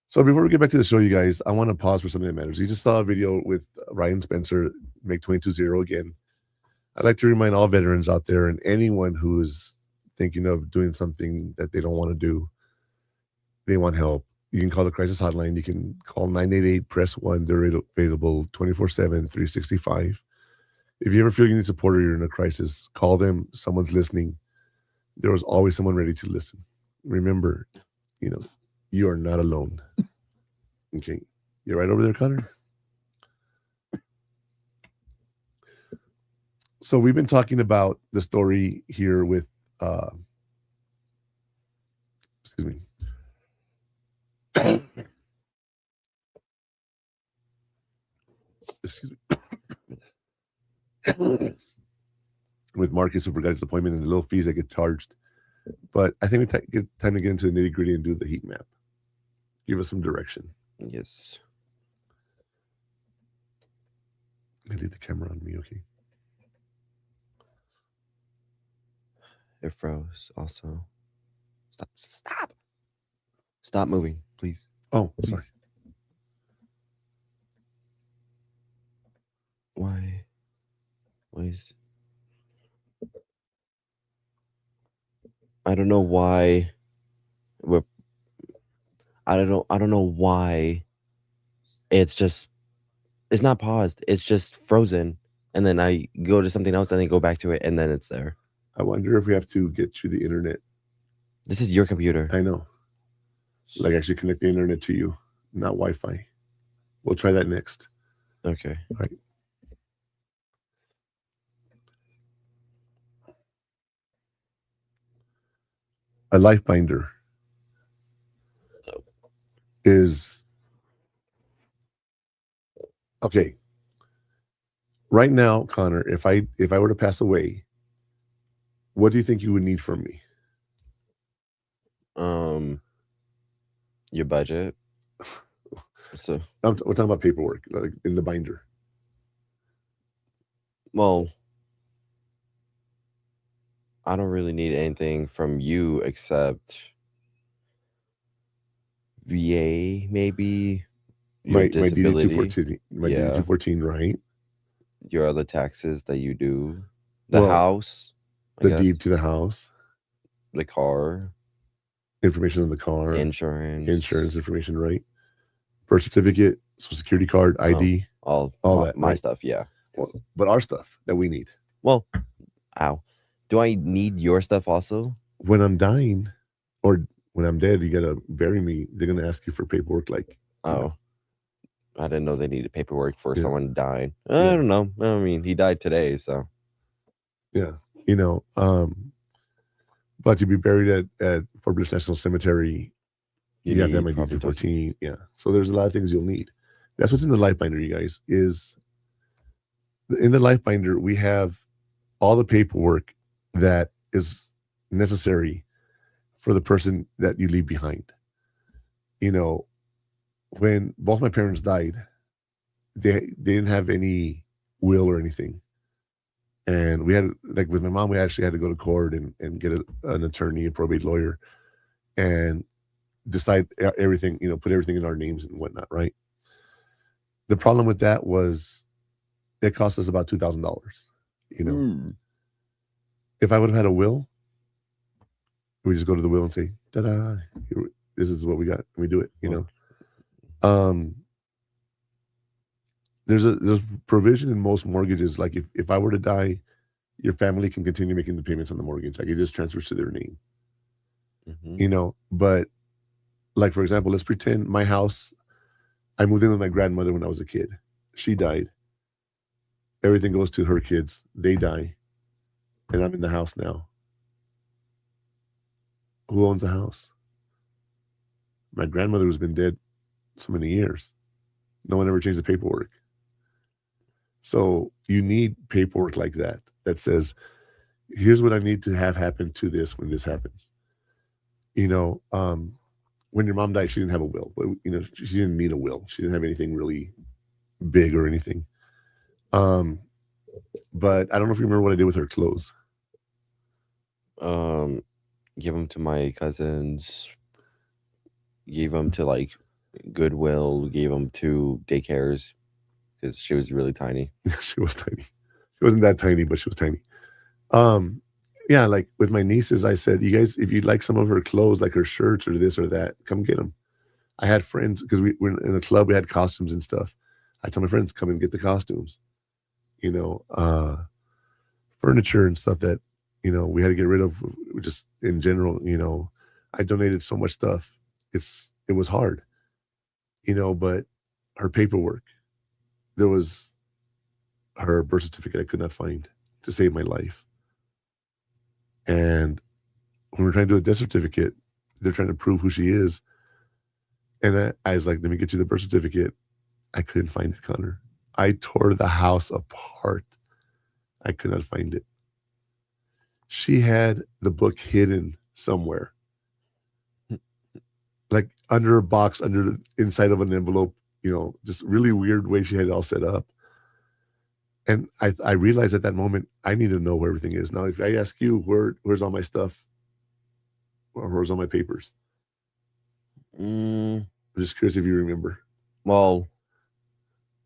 S2: So before we get back to the show, you guys, I want to pause for something that matters. You just saw a video with Ryan Spencer make 22-0 again. I'd like to remind all veterans out there and anyone who is thinking of doing something that they don't want to do, they want help. You can call the crisis hotline. You can call 988-PRESS-1. They're available 24/7, 365. If you ever feel you need support or you're in a crisis, call them. Someone's listening. There was always someone ready to listen. Remember, you are not alone. Okay. You're right over there, Connor. So we've been talking about the story here with excuse me. Excuse me. With Marcus who forgot his appointment and the little fees that get charged. But I think we get time to get into the nitty gritty and do the heat map. Give us some direction.
S3: Yes.
S2: I leave the camera on me, okay?
S3: It froze also. Stop moving, please.
S2: Oh, sorry.
S3: Why is I don't know why I don't know why it's not paused. It's just frozen. And then I go to something else and then go back to it and then it's there.
S2: I wonder if we have to get you the internet.
S3: This is your computer.
S2: I know. Like actually connect the internet to you, not Wi-Fi. We'll try that next.
S3: Okay.
S2: All right. A life binder is okay. Right now, Connor, if I were to pass away, what do you think you would need from me?
S3: Your budget. So
S2: we're talking about paperwork, like in the binder.
S3: Well, I don't really need anything from you except VA, maybe.
S2: My DD-214,
S3: Yeah.
S2: DD-214, right?
S3: Your other taxes that you do. The house.
S2: The deed to the house.
S3: The car.
S2: Information on the car.
S3: Insurance
S2: information, right? Birth certificate, Social Security card, ID.
S3: All that. My stuff, yeah.
S2: Well, but our stuff that we need.
S3: Well, do I need your stuff also?
S2: When I'm dying or when I'm dead, you got to bury me. They're going to ask you for paperwork like.
S3: Oh. I didn't know they needed paperwork for someone dying. I don't know. I mean, he died today, so.
S2: Yeah. But to be buried at Fort Bliss National Cemetery, you have to have my DD-214. Yeah. So there's a lot of things you'll need. That's what's in the life binder, you guys, is in the life binder, we have all the paperwork that is necessary for the person that you leave behind. When both my parents died, they didn't have any will or anything. And we had, like with my mom, we actually had to go to court and get an attorney, a probate lawyer, and decide everything, put everything in our names and whatnot, right? The problem with that was it cost us about $2,000. If I would have had a will, we just go to the will and say, ta-da, this is what we got. And we do it, There's provision in most mortgages. Like if I were to die your family can continue making the payments on the mortgage. Like it just transfers to their name,
S3: Mm-hmm.
S2: But like, for example, let's pretend my house, I moved in with my grandmother when I was a kid. She died. Everything goes to her kids. They die. And I'm in the house now. Who owns the house? My grandmother who's been dead so many years. No one ever changed the paperwork. So you need paperwork like that says, here's what I need to have happen to this when this happens. When your mom died, she didn't have a will, but she didn't need a will. She didn't have anything really big or anything. But I don't know if you remember what I did with her clothes.
S3: Give them to my cousins. Gave them to like Goodwill. Gave them to daycares because she was really tiny.
S2: She was tiny. She wasn't that tiny, but she was tiny. Yeah, like with my nieces, I said, you guys, if you'd like some of her clothes, like her shirts or this or that, come get them. I had friends because we were in a club, we had costumes and stuff. I told my friends, come and get the costumes, furniture and stuff that, we had to get rid of just in general. I donated so much stuff. It was hard, but her paperwork, there was her birth certificate I could not find to save my life. And when we're trying to do a death certificate, they're trying to prove who she is. And I was like, let me get you the birth certificate. I couldn't find it, Connor. I tore the house apart. I could not find it. She had the book hidden somewhere, like under a box, inside of an envelope, just really weird way she had it all set up. And I realized at that moment, I need to know where everything is. Now, if I ask you, where's all my stuff? Or where's all my papers? I'm just curious if you remember.
S3: Well,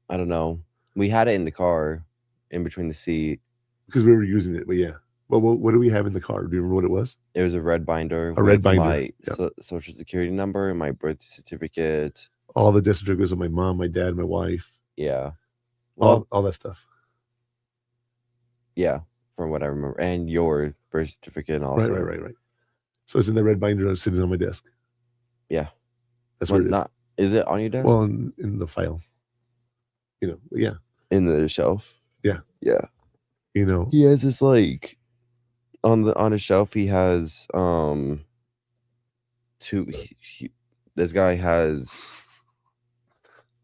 S3: I don't know. We had it in the car, in between the seat.
S2: Because we were using it, but yeah. Well, what do we have in the car? Do you remember what it was?
S3: It was a red binder.
S2: A red binder.
S3: My social security number and my birth certificate.
S2: All the death certificates of my mom, my dad, my wife.
S3: Yeah. Well,
S2: all that stuff.
S3: Yeah, from what I remember. And your birth certificate also.
S2: Right. So it's in the red binder sitting on my desk.
S3: Yeah.
S2: That's what it is.
S3: Is it on your desk?
S2: Well, in the file. Yeah.
S3: In the shelf?
S2: Yeah.
S3: Yeah.
S2: He
S3: has this like on a shelf he has this guy has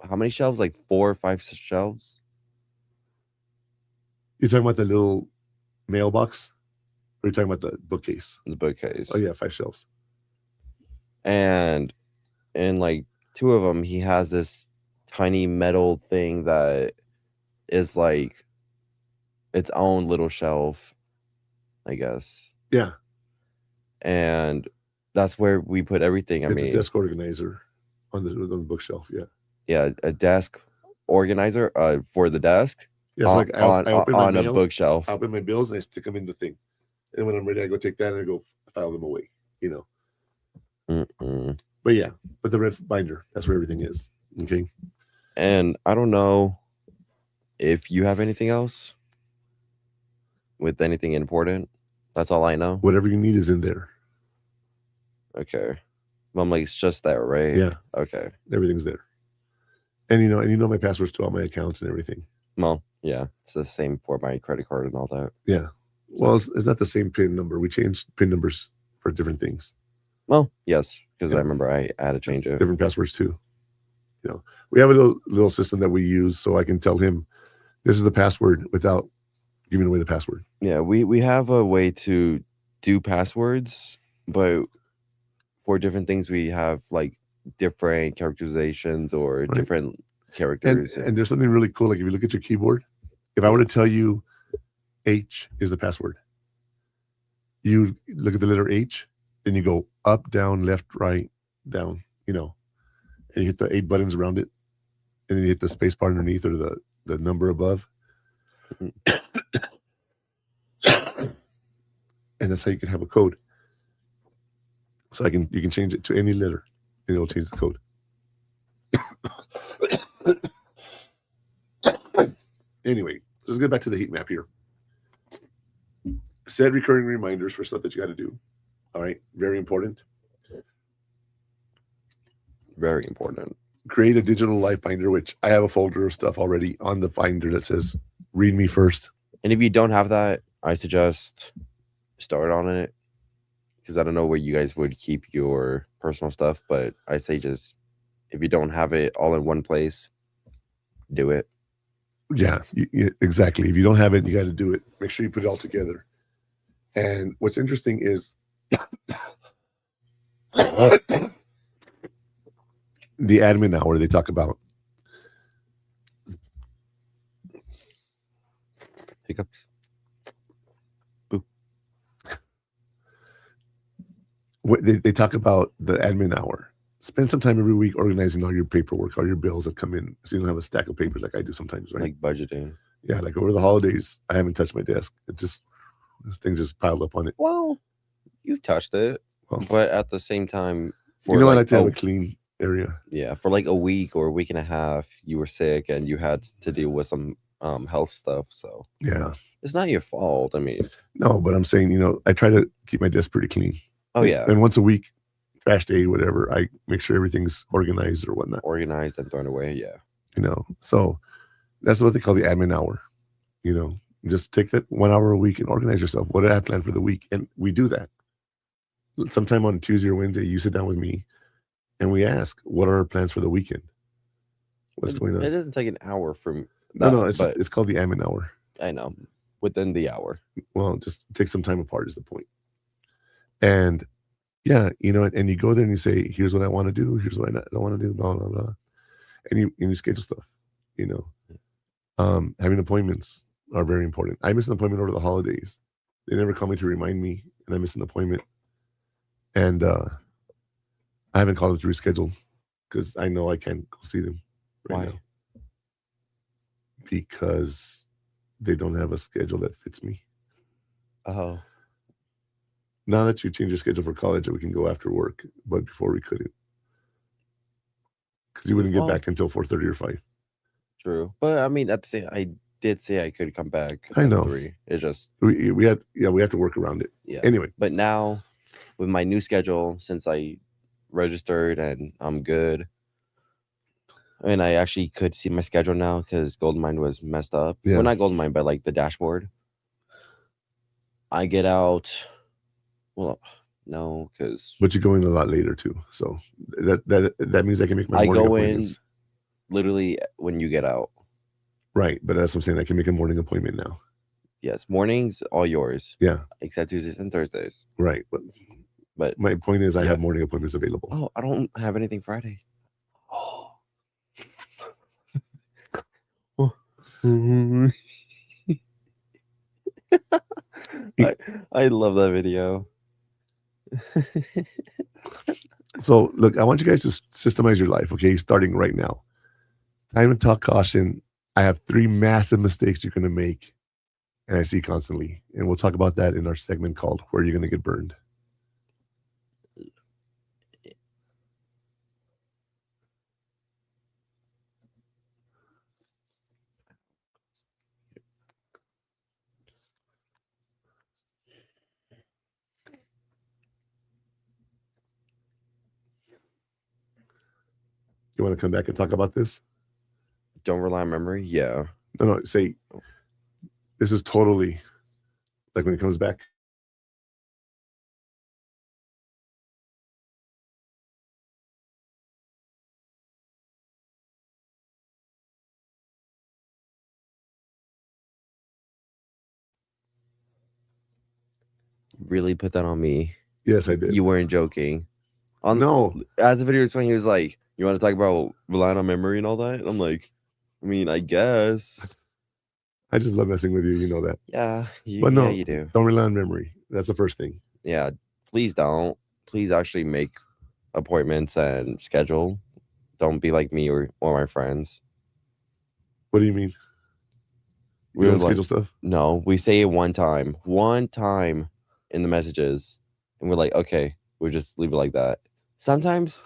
S3: how many shelves? Like 4 or 5 shelves?
S2: You're talking about the little mailbox? Or are you talking about the bookcase?
S3: The bookcase.
S2: Oh yeah, 5 shelves.
S3: And in like 2 of them he has this tiny metal thing that is like its own little shelf, I guess.
S2: Yeah.
S3: And that's where we put everything.
S2: It's a desk organizer on the bookshelf. Yeah.
S3: Yeah, a desk organizer for the desk.
S2: Yeah, so like I open my mail,
S3: a bookshelf.
S2: I open my bills and I stick them in the thing. And when I'm ready, I go take that and I go file them away, But yeah, but the red binder, that's where everything is. Okay.
S3: And I don't know if you have anything else with anything important. That's all I know.
S2: Whatever you need is in there.
S3: Okay. I'm like, it's just there, right?
S2: Yeah.
S3: Okay.
S2: Everything's there. And my passwords to all my accounts and everything.
S3: Well, yeah, it's the same for my credit card and all that.
S2: Yeah. Well, it's not the same PIN number. We changed PIN numbers for different things.
S3: Well, yes, because I remember I had to change it.
S2: Different passwords too. We have a little system that we use so I can tell him this is the password without giving away the password.
S3: Yeah, we have a way to do passwords, but for different things we have like different characterizations or different characters.
S2: And there's something really cool. Like if you look at your keyboard, if I were to tell you H is the password, you look at the letter H, then you go up, down, left, right, down, and you hit the 8 buttons around it, and then you hit the space bar underneath or the number above. And that's how you can have a code. So you can change it to any letter and it'll change the code. Anyway, let's get back to the heat map here. Set recurring reminders for stuff that you got to do. All right, very important.
S3: Very important.
S2: Create a digital life binder, which I have a folder of stuff already on the binder that says "Read me first."
S3: And if you don't have that, I suggest start on it, because I don't know where you guys would keep your personal stuff, but I say just, if you don't have it all in one place, do it.
S2: Yeah, exactly. If you don't have it, you got to do it. Make sure you put it all together. And what's interesting is the admin hour. They talk about
S3: Hiccups.
S2: they talk about the admin hour. Spend some time every week organizing all your paperwork, all your bills that come in, so you don't have a stack of papers like I do sometimes, right?
S3: Like budgeting.
S2: Yeah, like over the holidays, I haven't touched my desk. It just, this thing just piled up on it.
S3: Well, you've touched it, but at the same time,
S2: I like to have a clean area.
S3: Yeah, for like a week or a week and a half, you were sick and you had to deal with some health stuff. So
S2: yeah,
S3: it's not your fault. I mean,
S2: no, but I'm saying, I try to keep my desk pretty clean.
S3: Oh yeah,
S2: and once a week, trash day, whatever, I make sure everything's organized or whatnot.
S3: Organized and thrown away. Yeah,
S2: so that's what they call the admin hour. Just take that 1 hour a week and organize yourself. What did I plan for the week? And we do that. Sometime on Tuesday or Wednesday, you sit down with me and we ask, what are our plans for the weekend? What's going on?
S3: It doesn't take an hour from
S2: no, it's called the admin hour.
S3: I know, within the hour.
S2: Well, just take some time apart is the point. And yeah, and you go there and you say, here's what I want to do, here's what I don't want to do, blah blah blah, and you schedule stuff. Having appointments are very important. I missed an appointment over the holidays. They never call me to remind me, and I missed an appointment. And I haven't called them to reschedule because I know I can't go see them right now. Because they don't have a schedule that fits me.
S3: Oh.
S2: Now that you change your schedule for college, we can go after work, but before we couldn't. Because you wouldn't get back until 4:30 or 5.
S3: True. But I mean, I did say I could come back.
S2: I know.
S3: 3. It's just
S2: we have to work around it.
S3: Yeah.
S2: Anyway.
S3: But now with my new schedule, since I registered and I'm good, and I actually could see my schedule now because Goldmine was messed up.
S2: Yeah.
S3: Well, not Goldmine, but like the dashboard. I get out. Well, no, because.
S2: But you go in a lot later too, so that means I can make my morning appointments.
S3: In literally when you get out.
S2: Right, but that's what I'm saying. I can make a morning appointment now.
S3: Yes, mornings all yours.
S2: Yeah,
S3: except Tuesdays and Thursdays.
S2: Right, but my point is, I have morning appointments available.
S3: Oh, I don't have anything Friday. Oh. I love that video.
S2: So look, I want you guys to systemize your life, okay? Starting right now. Time to talk caution. I have 3 massive mistakes you're going to make, and I see constantly. And we'll talk about that in our segment called Where Are You Going to Get Burned? You want to come back and talk about this?
S3: Don't rely on memory? Yeah.
S2: No, say, this is totally, like when it comes back.
S3: Really put that on me?
S2: Yes, I did.
S3: You weren't joking.
S2: No.
S3: As the video was playing, he was like, you want to talk about relying on memory and all that? And I'm like, I mean, I guess.
S2: I just love messing with you. You know that.
S3: Yeah.
S2: But no,
S3: you do.
S2: Don't rely on memory. That's the first thing.
S3: Yeah. Please don't. Please actually make appointments and schedule. Don't be like me or my friends.
S2: What do you mean? We don't schedule stuff?
S3: No, we say it one time in the messages, and we're like, okay, we'll just leave it like that. Sometimes,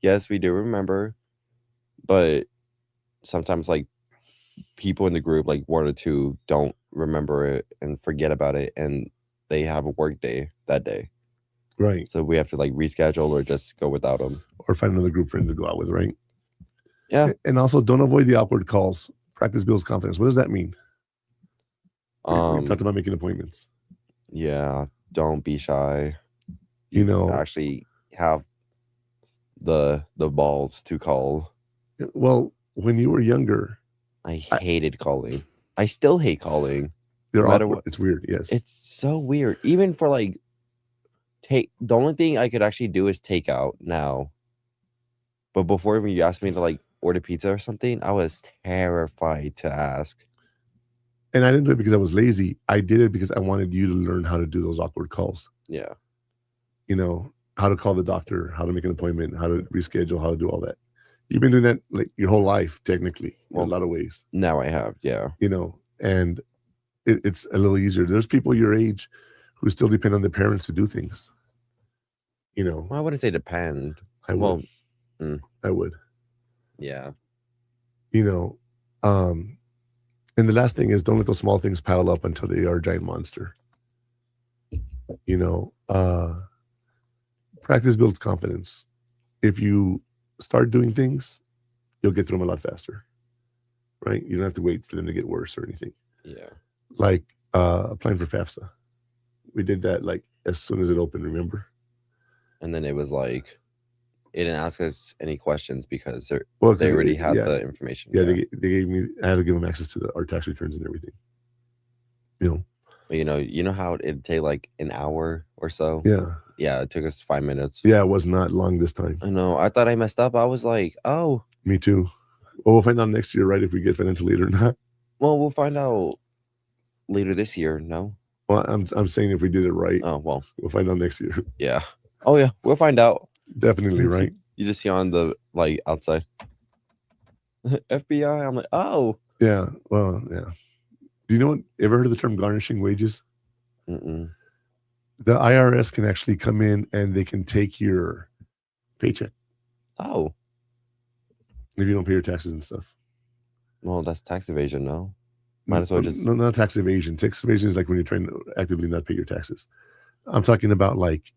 S3: yes, we do remember, but sometimes like people in the group, like 1 or 2, don't remember it and forget about it, and they have a work day that day,
S2: Right.
S3: so we have to like reschedule or just go without them.
S2: Or find another group friend to go out with, right?
S3: Yeah.
S2: And also, don't avoid the awkward calls. Practice builds confidence. What does that mean? We talked about making appointments.
S3: Yeah. Don't be shy.
S2: You know,
S3: Actually have the balls to call.
S2: well, when you were younger,
S3: I hated calling. I still hate calling.
S2: they're
S3: No matter
S2: awkward.
S3: what.
S2: It's weird. Yes.
S3: It's so weird. Even for like the only thing I could actually do is take out now. But before when you asked me to like order pizza or something, I was terrified to ask.
S2: And I didn't do it because I was lazy. I did it because I wanted you to learn how to do those awkward calls.
S3: Yeah.
S2: You know, how to call the doctor, how to make an appointment, how to reschedule, how to do all that. You've been doing that like your whole life, technically, in a lot of ways.
S3: Now I have, yeah.
S2: You know, and it's a little easier. There's people your age who still depend on their parents to do things. You know,
S3: Well, I wouldn't say depend.
S2: I would. I would.
S3: Yeah.
S2: You know, and the last thing is don't let those small things pile up until they are a giant monster. You know, practice builds confidence. If you start doing things, you'll get through them a lot faster. Right? You don't have to wait for them to get worse or anything.
S3: Yeah.
S2: Like applying for FAFSA. We did that like as soon as it opened, remember?
S3: And then it was like, it didn't ask us any questions because they
S2: 'cause
S3: already had the information.
S2: Yeah, they gave me. I had to give them access to our tax returns and everything. You know.
S3: But you know how it'd take like an hour or so.
S2: Yeah.
S3: Yeah, it took us 5 minutes.
S2: Yeah, it was not long this time.
S3: I know. I thought I messed up. I was like, oh.
S2: Me too. Well, we'll find out next year, right? If we get financial aid or not.
S3: Well, we'll find out later this year. No.
S2: Well, I'm saying if we did it right.
S3: Oh well.
S2: We'll find out next year.
S3: Yeah. Oh yeah, we'll find out.
S2: Definitely, right?
S3: You just see on the like outside FBI. I'm like, oh
S2: yeah. Well, yeah. Do you know what? Ever heard of the term garnishing wages?
S3: Mm-mm.
S2: The IRS can actually come in and they can take your paycheck.
S3: Oh.
S2: If you don't pay your taxes and stuff.
S3: Well, that's tax evasion, no? Might as well just
S2: no, not tax evasion. Tax evasion is like when you're trying to actively not pay your taxes. I'm talking about like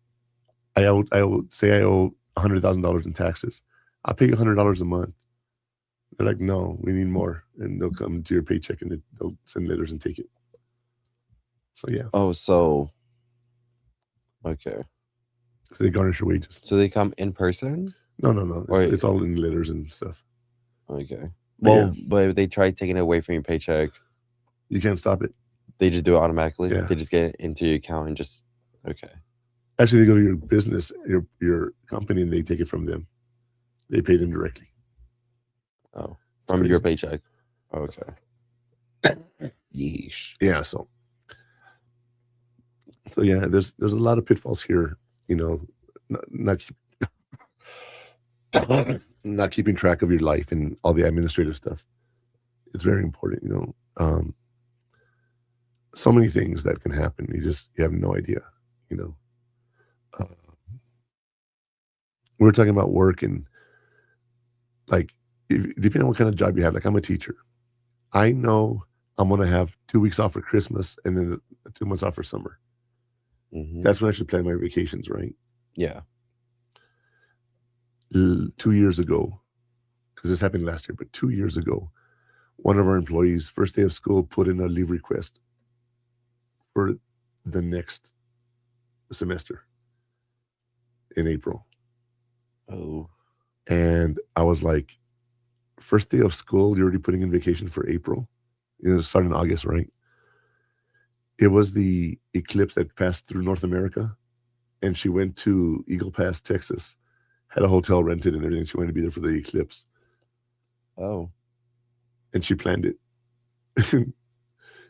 S2: I owe $100,000 in taxes. I'll pay you $100 a month. They're like, no, we need more, and they'll come to your paycheck and they'll send letters and take it. So yeah.
S3: Oh, so okay.
S2: So they garnish your wages.
S3: So they come in person?
S2: No. It's all in letters and stuff.
S3: Okay. Well, but if they try taking it away from your paycheck,
S2: you can't stop it.
S3: They just do it automatically.
S2: Yeah.
S3: They just get it into your account and just okay.
S2: Actually, they go to your business, your company, and they take it from them. They pay them directly.
S3: Oh, from your paycheck. Okay. Yeesh.
S2: Yeah. So yeah, there's a lot of pitfalls here. You know, not keeping track of your life and all the administrative stuff. It's very important. You know, so many things that can happen. You have no idea. You know. We're talking about work and like depending on what kind of job you have. Like I'm a teacher. I know I'm going to have 2 weeks off for Christmas and then 2 months off for summer.
S3: Mm-hmm.
S2: That's when I should plan my vacations, right?
S3: Yeah.
S2: 2 years ago, because this happened last year, but 2 years ago, one of our employees, first day of school, put in a leave request for the next semester in April.
S3: Oh.
S2: And I was like, first day of school, you're already putting in vacation for April? You know, starting in August, right? It was the eclipse that passed through North America. And she went to Eagle Pass, Texas, had a hotel rented and everything. She wanted to be there for the eclipse.
S3: Oh.
S2: And she planned it.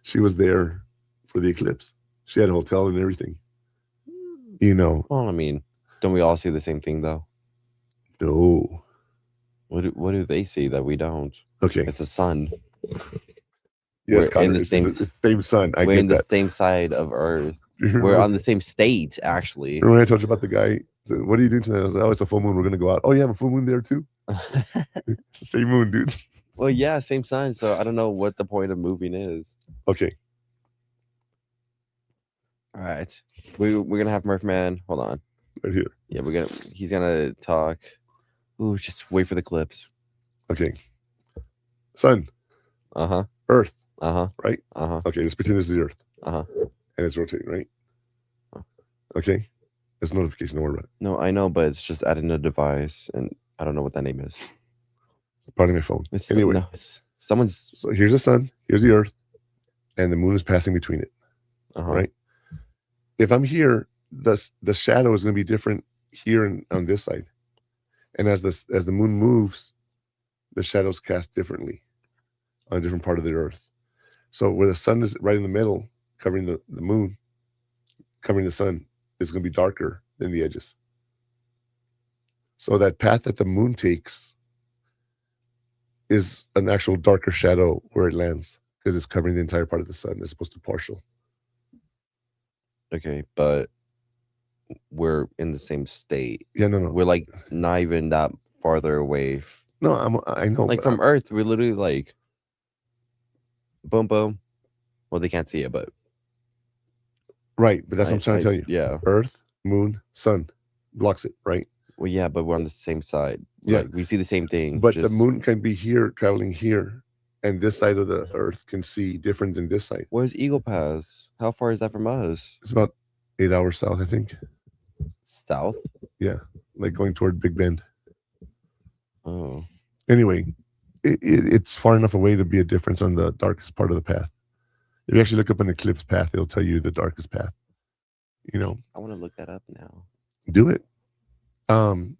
S2: She was there for the eclipse. She had a hotel and everything. You know.
S3: Well, I mean, don't we all see the same thing though?
S2: No.
S3: What do they see that we don't?
S2: Okay.
S3: It's the sun.
S2: Yes,
S3: we're in the
S2: same sun.
S3: We're in the same side of Earth. We're on the same state, actually.
S2: Remember when I told you about the guy? Said, what are you doing tonight? I was like, oh, it's a full moon. We're going to go out. Oh, you have a full moon there too? It's the same moon, dude.
S3: Well, yeah, same sign. So I don't know what the point of moving is.
S2: Okay.
S3: All right. We're gonna have Murph Man. Hold on.
S2: Right here.
S3: Yeah, he's gonna talk. Ooh, just wait for the clips.
S2: Okay. Sun,
S3: Uh-huh.
S2: Earth,
S3: Uh-huh.
S2: right?
S3: Uh-huh.
S2: Okay, let's pretend this is the Earth.
S3: Uh-huh.
S2: And it's rotating, right?
S3: Oh.
S2: Okay. That's notification. Don't worry about it.
S3: No, I know, but it's just adding a device, and I don't know what that name is.
S2: Part of my phone.
S3: It's,
S2: Anyway,
S3: no, it's someone's.
S2: so here's the sun, here's the Earth, and the moon is passing between it,
S3: Uh-huh.
S2: right? If I'm here, the shadow is going to be different here and on this side. And as the moon moves, the shadows cast differently on a different part of the Earth. So where the sun is right in the middle, covering the moon, covering the sun, is going to be darker than the edges. So that path that the moon takes is an actual darker shadow where it lands because it's covering the entire part of the sun as opposed to partial.
S3: Okay, but we're in the same state.
S2: Yeah, no.
S3: We're like not even that farther away.
S2: No, I know.
S3: Like from Earth, we're literally like boom, boom. Well, they can't see it, but
S2: right. But that's what I'm trying to tell you.
S3: Yeah.
S2: Earth, moon, sun blocks it, right?
S3: Well, yeah, but we're on the same side.
S2: Yeah.
S3: Like, we see the same thing.
S2: But the moon can be here, traveling here, and this side of the Earth can see different than this side.
S3: Where's Eagle Pass? How far is that from us?
S2: It's about 8 hours south, I think.
S3: South?
S2: Yeah, like going toward Big Bend.
S3: Oh.
S2: Anyway, it's far enough away to be a difference on the darkest part of the path. If you actually look up an eclipse path, it'll tell you the darkest path. You know.
S3: I want to look that up now.
S2: Do it.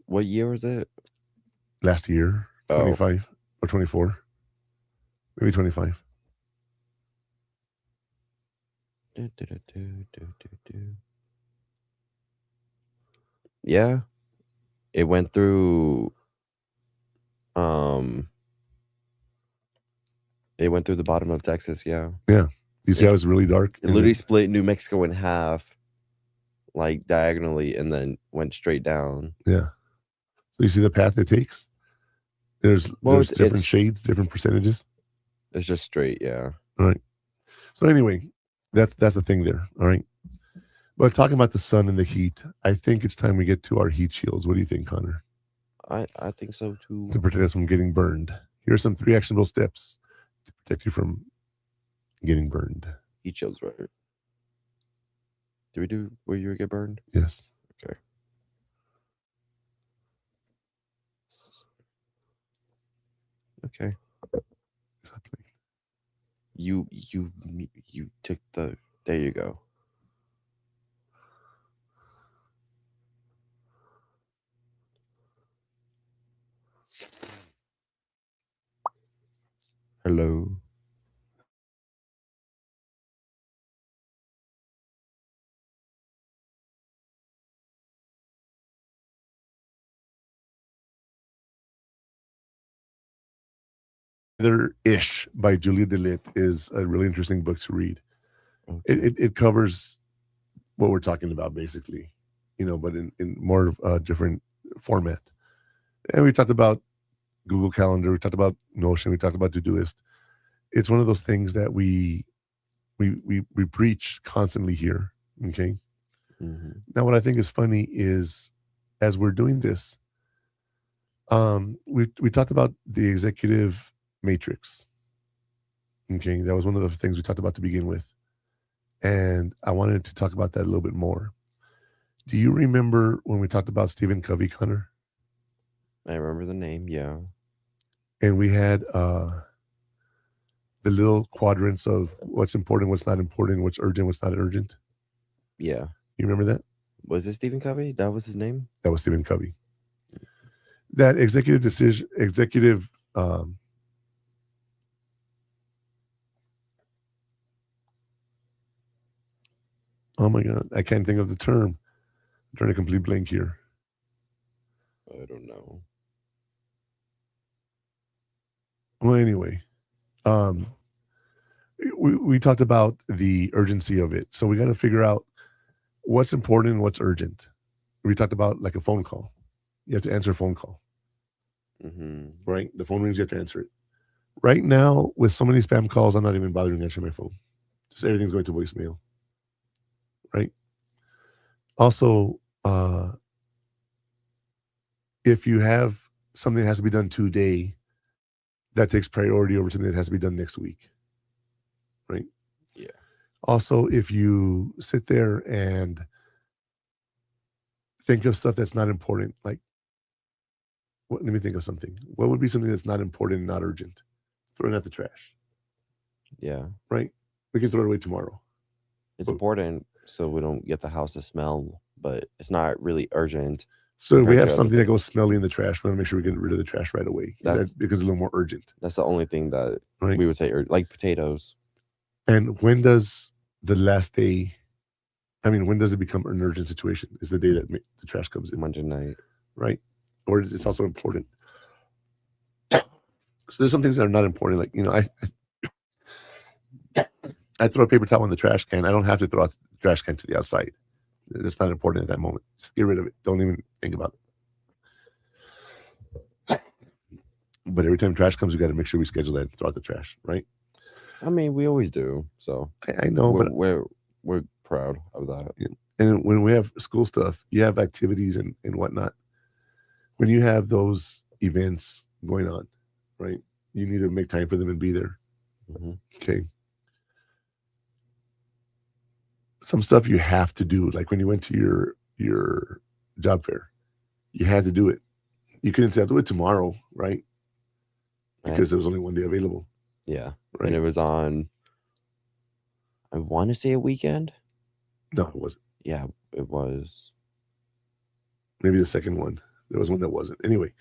S3: What year was it?
S2: Last year, 25 or 24, maybe 25.
S3: Yeah, it went through. It went through the bottom of Texas. Yeah.
S2: Yeah. You see how it's really dark?
S3: It literally split New Mexico in half, like diagonally, and then went straight down.
S2: Yeah. So you see the path it takes? There's different shades, different percentages.
S3: It's just straight, yeah.
S2: All right. So anyway, that's the thing there. All right. But talking about the sun and the heat, I think it's time we get to our heat shields. What do you think, Connor?
S3: I think so too.
S2: To protect us from getting burned. Here are some 3 actionable steps to protect you from getting burned.
S3: Heat shields, right? Did we do where you would get burned?
S2: Yes.
S3: Okay. Okay. You took the. There you go. Hello.
S2: Ish by Julia DeLitt is a really interesting book to read.
S3: Okay.
S2: It covers what we're talking about basically, but in more different format. And we talked about Google Calendar, we talked about Notion, we talked about Todoist. It's one of those things that we preach constantly here. Okay.
S3: Mm-hmm.
S2: Now, what I think is funny is as we're doing this, we talked about the executive matrix. Okay, that was one of the things we talked about to begin with. And I wanted to talk about that a little bit more. Do you remember when we talked about Stephen Covey, Connor?
S3: I remember the name, yeah.
S2: And we had the little quadrants of what's important, what's not important, what's urgent, what's not urgent.
S3: Yeah.
S2: You remember that?
S3: Was it Stephen Covey? That was his name?
S2: That was Stephen Covey. That executive oh my God, I can't think of the term. I'm trying to complete blank here.
S3: I don't know.
S2: Well, anyway, we talked about the urgency of it. So we got to figure out what's important and what's urgent. We talked about like a phone call. You have to answer a phone call.
S3: Mm-hmm.
S2: Right? The phone rings, you have to answer it. Right now, with so many spam calls, I'm not even bothering answering my phone. Just everything's going to voicemail. right? Also, if you have something that has to be done today, that takes priority over something that has to be done next week, right?
S3: Yeah.
S2: Also, if you sit there and think of stuff that's not important, like, let me think of something. What would be something that's not important and not urgent? Throw it at the trash,
S3: Yeah.
S2: right? We can throw it away tomorrow.
S3: It's
S2: But-
S3: important so we don't get the house to smell, but it's not really urgent.
S2: So if we
S3: compared
S2: have
S3: to other
S2: something that
S3: things.
S2: goes smelly in the trash, we want to make sure we get rid of the trash right away.
S3: That's-
S2: That becomes a little more urgent,
S3: That's the only thing that
S2: right?
S3: we would say, like potatoes.
S2: And when does the last day, when does it become an urgent situation? Is the day that the trash comes in,
S3: Monday night.
S2: right? Or it's also important. So there's some things that are not important. Like, I throw a paper towel in the trash can. I don't have to throw out the trash can to the outside. It's not important at that moment. Just get rid of it. Don't even think about it. But every time trash comes, we got to make sure we schedule that and throw out the trash, right?
S3: I mean, we always do. So
S2: I know, but
S3: we're proud of that.
S2: and when we have school stuff, you have activities and whatnot. When you have those events going on, right? You need to make time for them and be there.
S3: Mm-hmm.
S2: Okay. Some stuff you have to do, like when you went to your job fair, you had to do it. You couldn't say I'll do it tomorrow, right? Because there was only one day available.
S3: Yeah.
S2: Right.
S3: And it was on, I want to say a weekend.
S2: No, it wasn't.
S3: Yeah, it was.
S2: Maybe the second one. There was one that wasn't. Anyway,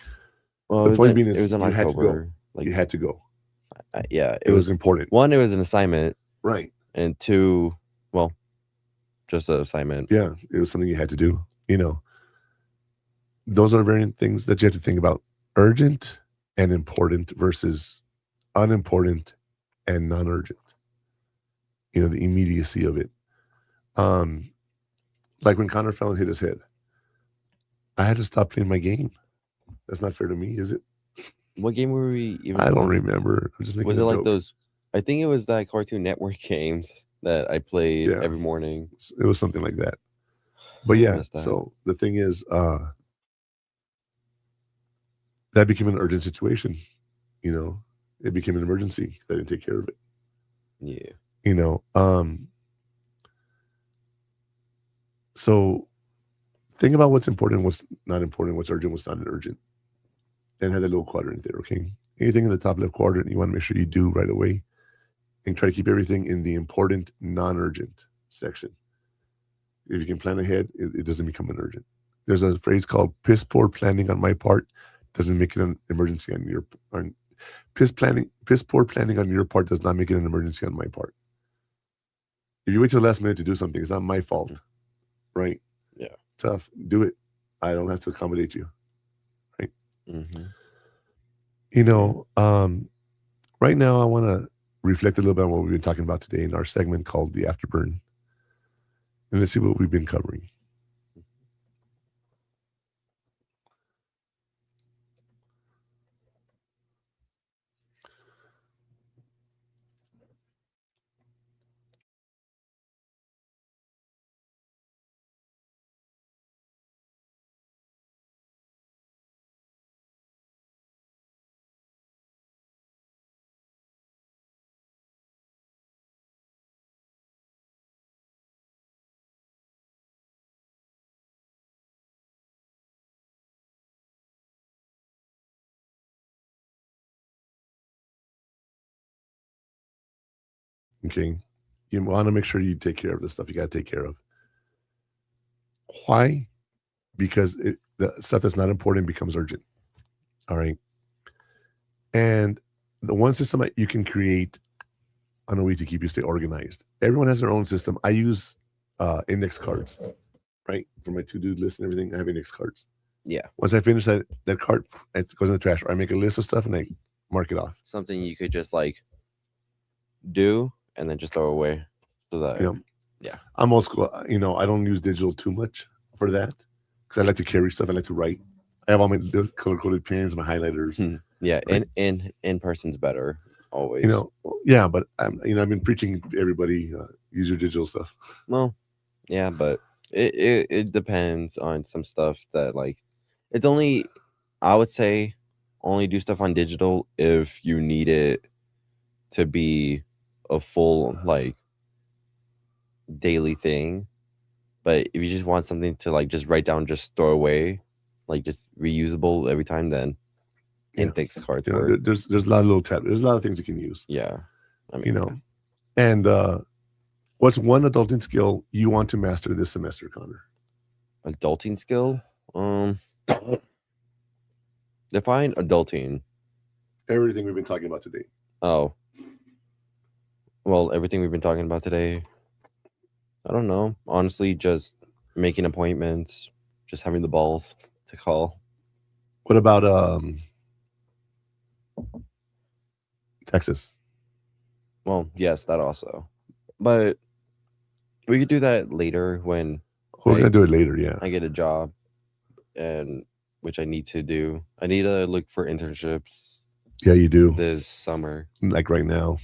S3: Well,
S2: the point being is
S3: it was in
S2: you had to go.
S3: October.
S2: You had to go.
S3: Yeah,
S2: It was important.
S3: One, it was an assignment,
S2: Right.
S3: and two, well, just an assignment.
S2: Yeah, it was something you had to do. Those are very things that you have to think about. Urgent and important versus unimportant and non-urgent. The immediacy of it. Like when Connor fell and hit his head, I had to stop playing my game. That's not fair to me, is it?
S3: What game were we even
S2: I don't
S3: playing?
S2: remember. I'm just making
S3: Was
S2: a
S3: it like
S2: joke.
S3: those? I think it was that Cartoon Network games that I played
S2: Yeah.
S3: every morning.
S2: It was something like that. But
S3: I
S2: yeah,
S3: missed that.
S2: so the thing is, that became an urgent situation. It became an emergency. I didn't take care of it.
S3: Yeah.
S2: So think about what's important, what's not important, what's urgent, what's not urgent, and have that little quadrant there. Okay, anything in the top left quadrant, you want to make sure you do right away, and try to keep everything in the important, non-urgent section. If you can plan ahead, it doesn't become an urgent. There's a phrase called "piss poor planning on my part doesn't make it an emergency on your part. Piss poor planning on your part does not make it an emergency on my part. If you wait till the last minute to do something, it's not my fault, right?
S3: Yeah.
S2: Tough. Do it. I don't have to accommodate you, right?
S3: Mm-hmm.
S2: Right now I want to reflect a little bit on what we've been talking about today in our segment called the Afterburn. And let's see what we've been covering. Okay. You want to make sure you take care of the stuff you got to take care of. Why? Because the stuff that's not important becomes urgent. All right. And the one system that you can create on a way to keep you stay organized. Everyone has their own system. I use index cards, right? For my to-do list and everything, I have index cards.
S3: Yeah.
S2: Once I finish that card, it goes in the trash, or I make a list of stuff and I mark it off.
S3: Something you could just like do and then just throw away. So that yeah.
S2: I'm old school. I don't use digital too much for that because I like to carry stuff. I like to write. I have all my color-coded pens, my highlighters.
S3: Yeah,
S2: right?
S3: in person's better always.
S2: Yeah, but I've been preaching to everybody, use your digital stuff.
S3: Well, Yeah, but it depends on some stuff that like it's only I would say only do stuff on digital if you need it to be a full like daily thing. But if you just want something to like just write down, just throw away, like just reusable every time, then
S2: Yeah.
S3: index cards
S2: You know,
S3: work.
S2: there's a lot of little there's a lot of things you can use.
S3: Yeah, I mean,
S2: You know, and what's one adulting skill you want to master this semester, Connor?
S3: adulting skill. Define adulting.
S2: Everything we've been talking about today.
S3: Oh, well, everything we've been talking about today. I don't know. Honestly, just making appointments, just having the balls to call.
S2: What about Texas?
S3: Well, yes, that also. But we could do that later when
S2: We're
S3: I-
S2: gonna do it later. Yeah.
S3: I get a job, and which I need to do. I need to look for internships
S2: Yeah, you do.
S3: this summer.
S2: Like right now.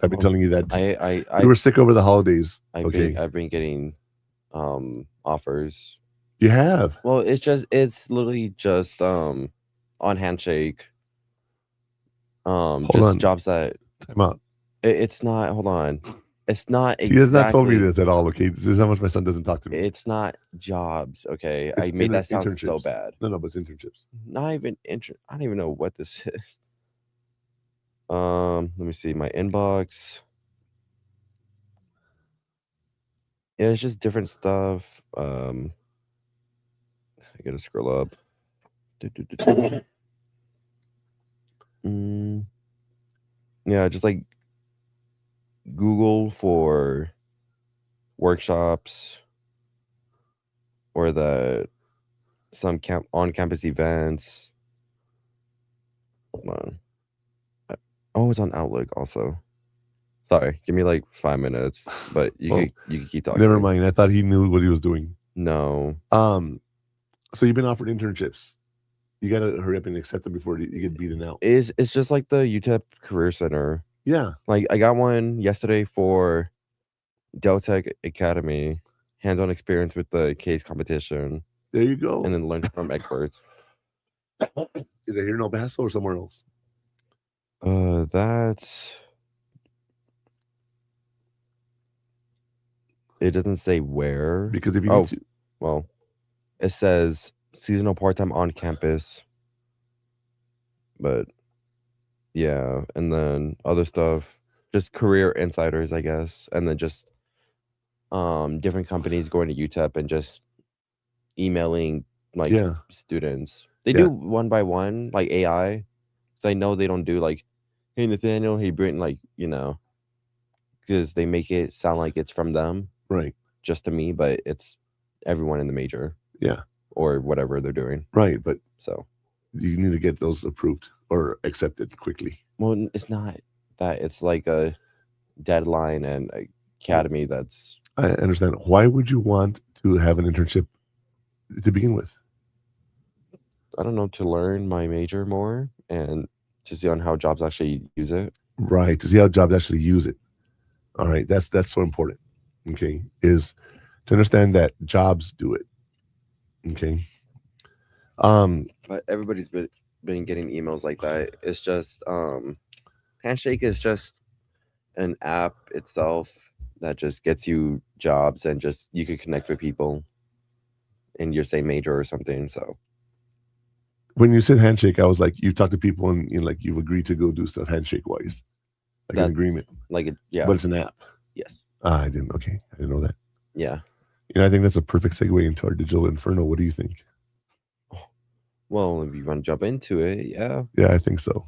S2: I've been
S3: Well,
S2: telling you that
S3: I
S2: you were sick over the holidays.
S3: I've been getting offers.
S2: You have.
S3: Well, it's literally just on Handshake.
S2: Hold
S3: Just
S2: on.
S3: jobs that
S2: Time out.
S3: it's not. Hold on, it's not.
S2: He has not told me
S3: exactly-
S2: this at all. Okay, this is how much my son doesn't talk to me.
S3: It's not jobs. Okay, I
S2: It's
S3: made that sound so
S2: internships.
S3: bad.
S2: No, but it's internships.
S3: Not even I don't even know what this is. Let me see my inbox. Yeah, it's just different stuff. I gotta scroll up. Yeah, just like Google for workshops or some on-campus events. Hold on. Oh, it's on Outlook also. Sorry, give me like 5 minutes, but you can keep talking.
S2: Never mind. I thought he knew what he was doing.
S3: No.
S2: So you've been offered internships. You gotta hurry up and accept them before you get beaten out.
S3: It's just like the UTEP Career Center.
S2: Yeah.
S3: Like I got one yesterday for Deltech Academy, hands-on experience with the case competition,
S2: There you go.
S3: and then learn from experts.
S2: Is it here in El Paso or somewhere else?
S3: It doesn't say where.
S2: Because if you need to,
S3: well, it says seasonal part-time on campus. But yeah, and then other stuff, just career insiders, I guess, and then just different companies going to UTEP and just emailing like
S2: Yeah.
S3: students. They
S2: Yeah.
S3: do one by one, like AI. So I know they don't do like, hey Nathaniel, hey Britton, like, because they make it sound like it's from them,
S2: right.
S3: just to me, but it's everyone in the major.
S2: Yeah.
S3: Or whatever they're doing.
S2: Right. But
S3: So
S2: you need to get those approved or accepted quickly.
S3: well, it's not that, it's like a deadline and academy that's
S2: I understand. Why would you want to have an internship to begin with?
S3: I don't know, to learn my major more and to see on how jobs actually use it.
S2: Right. To see how jobs actually use it. All right. That's so important. Okay. Is to understand that jobs do it. Okay.
S3: But everybody's been getting emails like that. It's just Handshake is just an app itself that just gets you jobs and just you could connect with people in your same major or something. So
S2: when you said handshake, I was like, you talk to people and like you've agreed to go do stuff handshake wise, like an agreement.
S3: Like yeah,
S2: but it's an app.
S3: Yes.
S2: I didn't. Okay, I didn't know that.
S3: Yeah.
S2: I think that's a perfect segue into our digital inferno. What do you think?
S3: Well, if you want to jump into it, yeah.
S2: Yeah, I think so.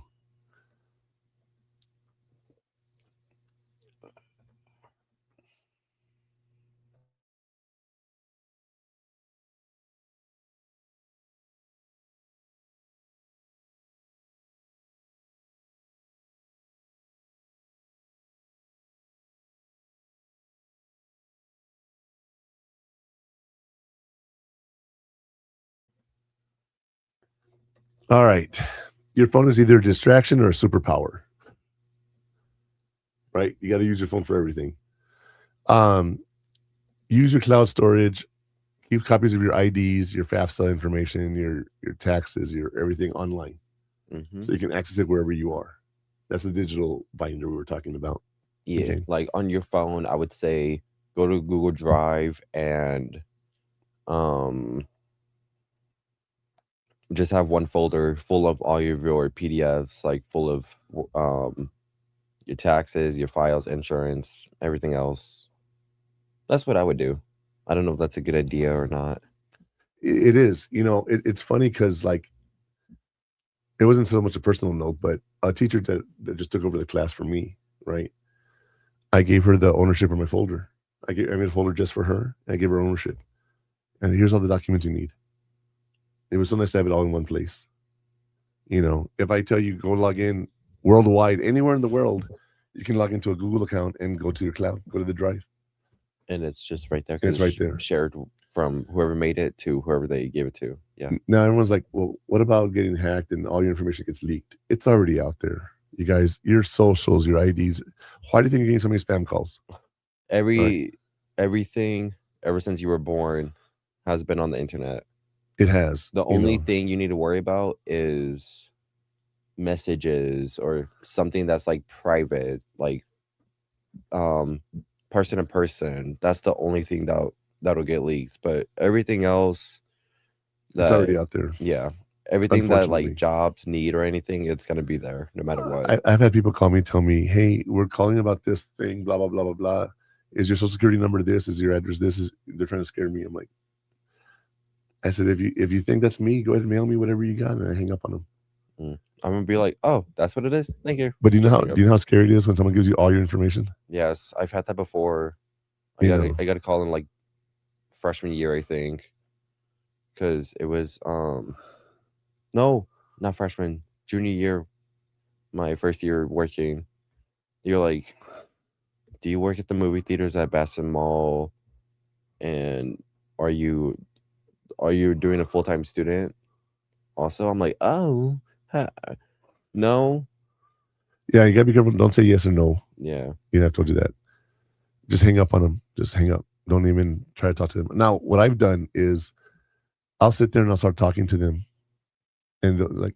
S2: All right. Your phone is either a distraction or a superpower. Right? You got to use your phone for everything. use your cloud storage. Keep copies of your IDs, your FAFSA information, your taxes, your everything online,
S3: Mm-hmm.
S2: so you can access it wherever you are. That's the digital binder we were talking about.
S3: Yeah,
S2: Okay.
S3: like on your phone, I would say go to Google Drive and um just have one folder full of all of your PDFs, like full of your taxes, your files, insurance, everything else. That's what I would do. I don't know if that's a good idea or not.
S2: It is. It's funny because like it wasn't so much a personal note, but a teacher that just took over the class for me, right? I gave her the ownership of my folder. I made a folder just for her. I gave her ownership. And here's all the documents you need. It was so nice to have it all in one place. If I tell you go log in worldwide, anywhere in the world, you can log into a Google account and go to your cloud, go to the drive.
S3: And it's just right there
S2: And
S3: because
S2: it's right there.
S3: shared from whoever made it to whoever they gave it to. Yeah.
S2: Now everyone's like, well, what about getting hacked and all your information gets leaked? It's already out there. You guys, your socials, your IDs. Why do you think you're getting so many spam calls?
S3: Everything ever since you were born has been on the internet.
S2: It has.
S3: The only thing you need to worry about is messages or something that's like private, like person to person. That's the only thing that'll get leaked. But everything else,
S2: it's already out there.
S3: Yeah, everything that like jobs need or anything, it's gonna be there no matter what.
S2: I've had people call me, tell me, "Hey, we're calling about this thing, blah blah blah blah blah. Is your social security number this? Is your address this? They're trying to scare me." I'm like, I said, if you think that's me, go ahead and mail me whatever you got, and I hang up on them.
S3: I'm gonna be like, "Oh, that's what it is. Thank you."
S2: But do you know how scary it is when someone gives you all your information?
S3: Yes, I've had that before. I got a call in like freshman year, I think, because it was no, not freshman, junior year, my first year working. You're like, do you work at the movie theaters at Bassin Mall, and are you doing a full-time student? Also, I'm like, oh, no.
S2: Yeah, you gotta be careful. Don't say yes or no.
S3: Yeah,
S2: I've told you that. Just hang up on them. Just hang up. Don't even try to talk to them. Now, what I've done is, I'll sit there and I'll start talking to them, and like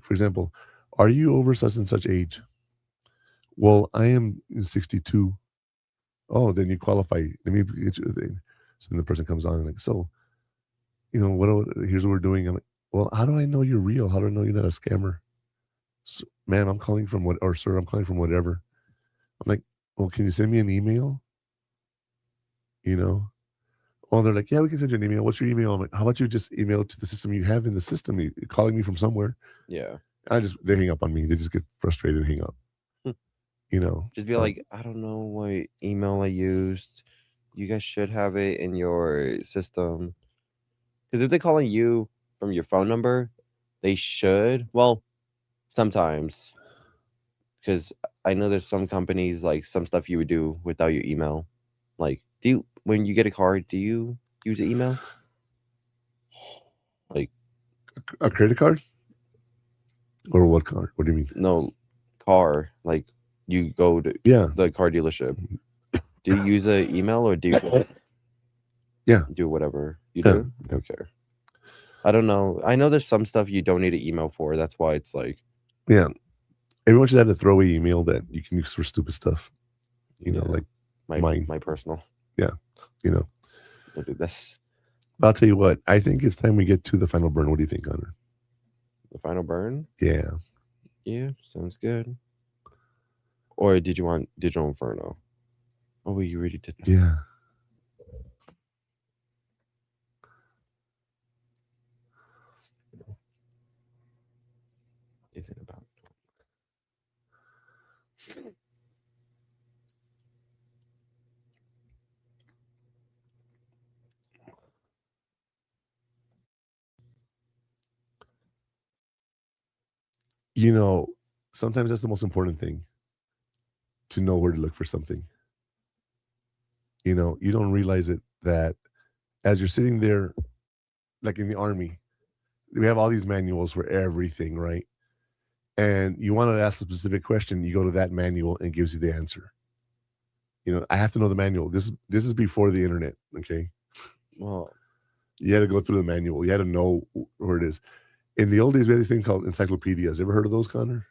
S2: for example, are you over such and such age? Well, I am 62. Oh, then you qualify. Let me get you a thing. So then the person comes on and like, so, here's what we're doing. I'm like, well, how do I know you're real? How do I know you're not a scammer? So, ma'am, I'm calling from what, or sir, I'm calling from whatever. I'm like, well, can you send me an email? Oh, they're like, yeah, we can send you an email. What's your email? I'm like, how about you just email it to the system you have in the system? You're calling me from somewhere.
S3: yeah.
S2: They hang up on me. They just get frustrated and hang up.
S3: Just be like, I don't know what email I used. You guys should have it in your system. Because if they're calling you from your phone number, they should. Well, sometimes. Because I know there's some companies, like some stuff you would do without your email. Like, when you get a card, do you use an email? Like
S2: a credit card? Or what card? What do you mean?
S3: No, car. Like you go to the car dealership. Do you use an email or do you do whatever you do? Okay. I don't know. I know there's some stuff you don't need an email for. That's why it's like,
S2: yeah, everyone should have a throwaway email that you can use for stupid stuff. Like
S3: my personal.
S2: Yeah,
S3: I'll do this.
S2: I'll tell you what. I think it's time we get to the final burn. What do you think, Connor?
S3: The final burn?
S2: Yeah.
S3: Yeah, sounds good. Or did you want Digital Inferno? Oh, you already did that.
S2: Yeah.
S3: Is it about?
S2: Sometimes that's the most important thing, to know where to look for something. You don't realize it, that as you're sitting there, like in the army, we have all these manuals for everything, right? And you want to ask a specific question, you go to that manual and it gives you the answer. I have to know the manual. This is before the internet. Okay,
S3: Well,
S2: you had to go through the manual. You had to know where it is. In the old days, we had this thing called encyclopedias. Ever heard of those, Connor?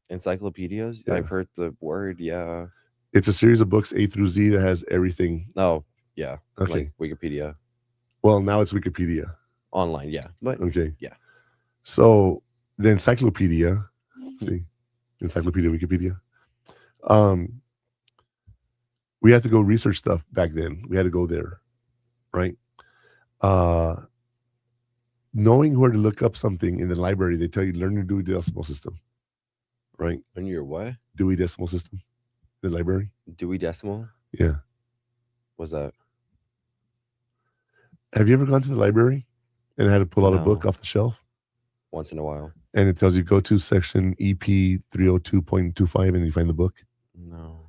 S3: encyclopedias.
S2: Yeah.
S3: I've heard the word. Yeah.
S2: It's a series of books A through Z that has everything.
S3: Oh, yeah.
S2: Okay.
S3: Like Wikipedia
S2: Well, now it's Wikipedia.
S3: online. Yeah, but
S2: Okay.
S3: yeah.
S2: So the encyclopedia, see, encyclopedia, Wikipedia. We had to go research stuff back then. We had to go there, right? Knowing where to look up something in the library, they tell you learn the Dewey Decimal System, right?
S3: When you're what?
S2: Dewey Decimal System, the library.
S3: Dewey Decimal?
S2: Yeah.
S3: What's that?
S2: Have you ever gone to the library and had to pull out a
S3: No.
S2: book off the shelf?
S3: Once in a while.
S2: And it tells you go to section EP 302.25 and you find the book.
S3: No.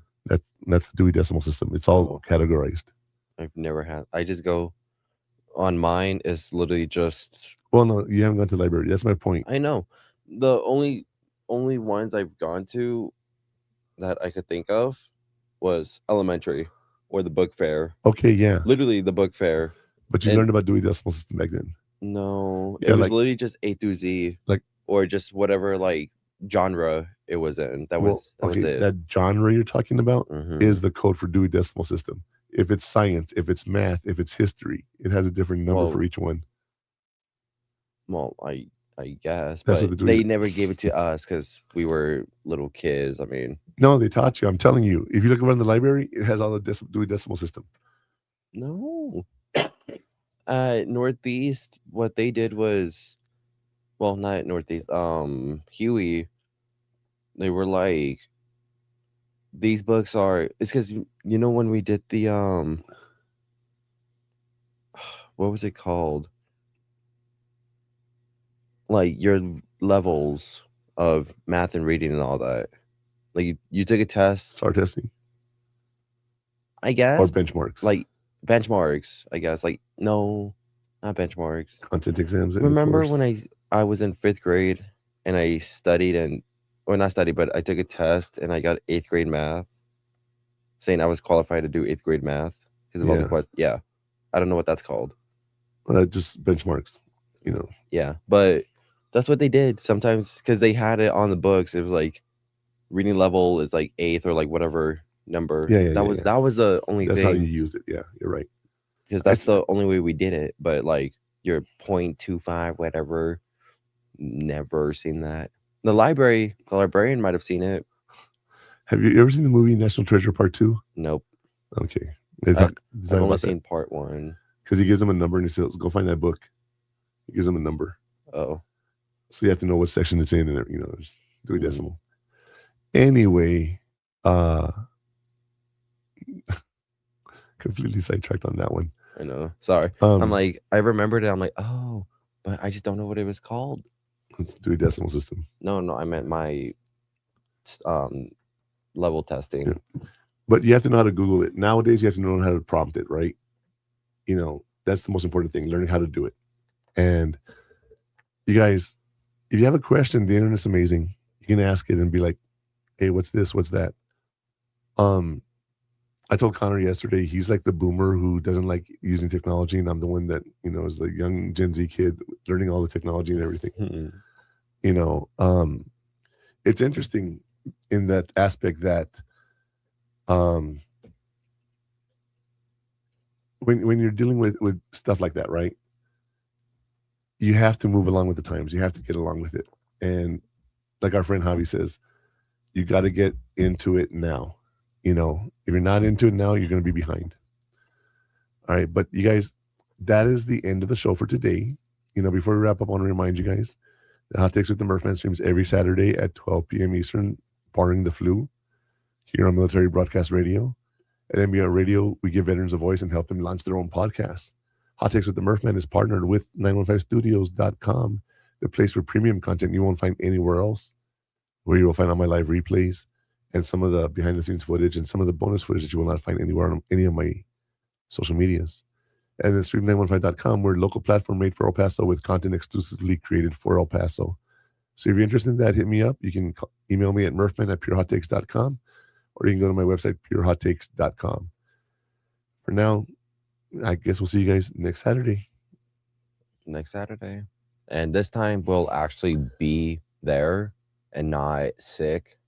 S2: That's the Dewey Decimal System. It's all categorized.
S3: I've never had. I just go on mine. It's literally just.
S2: Well, no, you haven't gone to the library. That's my point.
S3: I know. The only ones I've gone to that I could think of was elementary or the book fair.
S2: Okay, yeah.
S3: Literally the book fair.
S2: But you learned about Dewey Decimal System back then.
S3: No,
S2: Yeah,
S3: it was
S2: like-
S3: literally just A through Z,
S2: Like-
S3: or just whatever like genre it was in. That was
S2: okay,
S3: it.
S2: that genre you're talking about
S3: Mhm.
S2: is the code for Dewey Decimal System. If it's science, if it's math, if it's history, it has a different number
S3: Well,
S2: for each one.
S3: Well, I guess,
S2: That's what
S3: but
S2: they're doing.
S3: they never gave it to us because we were little kids. I mean,
S2: No, they taught you. I'm telling you. If you look around the library, it has all the Dewey Decimal System.
S3: no. Northeast, what they did was, well, not at Northeast. Huey, they were like, these books are. It's because when we did the what was it called? Like your levels of math and reading and all that. Like you took a test,
S2: STAR testing
S3: I guess.
S2: or benchmarks.
S3: Like benchmarks, I guess. Like no, not benchmarks.
S2: Content exams.
S3: Remember when I was in 5th grade and I studied or not studied, but I took a test and I got 8th grade math, saying I was qualified to do 8th grade math because of all the yeah. I don't know what that's called.
S2: Just benchmarks,
S3: Yeah, but that's what they did sometimes because they had it on the books. It was like reading level is like 8th or like whatever number. That was the only
S2: That's
S3: thing.
S2: how you used it. Yeah, you're right.
S3: Because that's the only way we did it. But like your 0.25, whatever, never seen that. The librarian might have seen it.
S2: Have you ever seen the movie National Treasure Part 2?
S3: Nope.
S2: Okay.
S3: I've only seen part 1.
S2: Because he gives them a number and he says, go find that book. He gives them a number.
S3: Oh.
S2: So you have to know what section it's in and, there's Dewey Decimal. Anyway, completely sidetracked on that one.
S3: I know. Sorry. I'm like, I remembered it. I'm like, oh, but I just don't know what it was called.
S2: It's Dewey Decimal System.
S3: No, I meant my level testing.
S2: Yeah. But you have to know how to Google it. Nowadays, you have to know how to prompt it, right? That's the most important thing, learning how to do it. And you guys, if you have a question, the internet's amazing. You can ask it and be like, hey, what's this? What's that? I told Connor yesterday, he's like the boomer who doesn't like using technology. And I'm the one that, is the young Gen Z kid learning all the technology and everything. It's interesting in that aspect that when you're dealing with stuff like that, right? You have to move along with the times. You have to get along with it. And like our friend Javi says, you got to get into it now. If you're not into it now, you're going to be behind. All right. But you guys, that is the end of the show for today. Before we wrap up, I want to remind you guys, the Hot Takes with the Murphman streams every Saturday at 12 p.m. Eastern, barring the flu, here on Military Broadcast Radio. At MBR Radio, we give veterans a voice and help them launch their own podcasts. Hot Takes with the Murphman is partnered with 915studios.com, the place for premium content you won't find anywhere else, where you will find all my live replays and some of the behind-the-scenes footage and some of the bonus footage that you will not find anywhere on any of my social medias. And then stream915.com, we're a local platform made for El Paso with content exclusively created for El Paso. So if you're interested in that, hit me up. You can email me at murphman@pureHotTakes.com, or you can go to my website, purehottakes.com. For now, I guess we'll see you guys next Saturday.
S3: And this time we'll actually be there and not sick.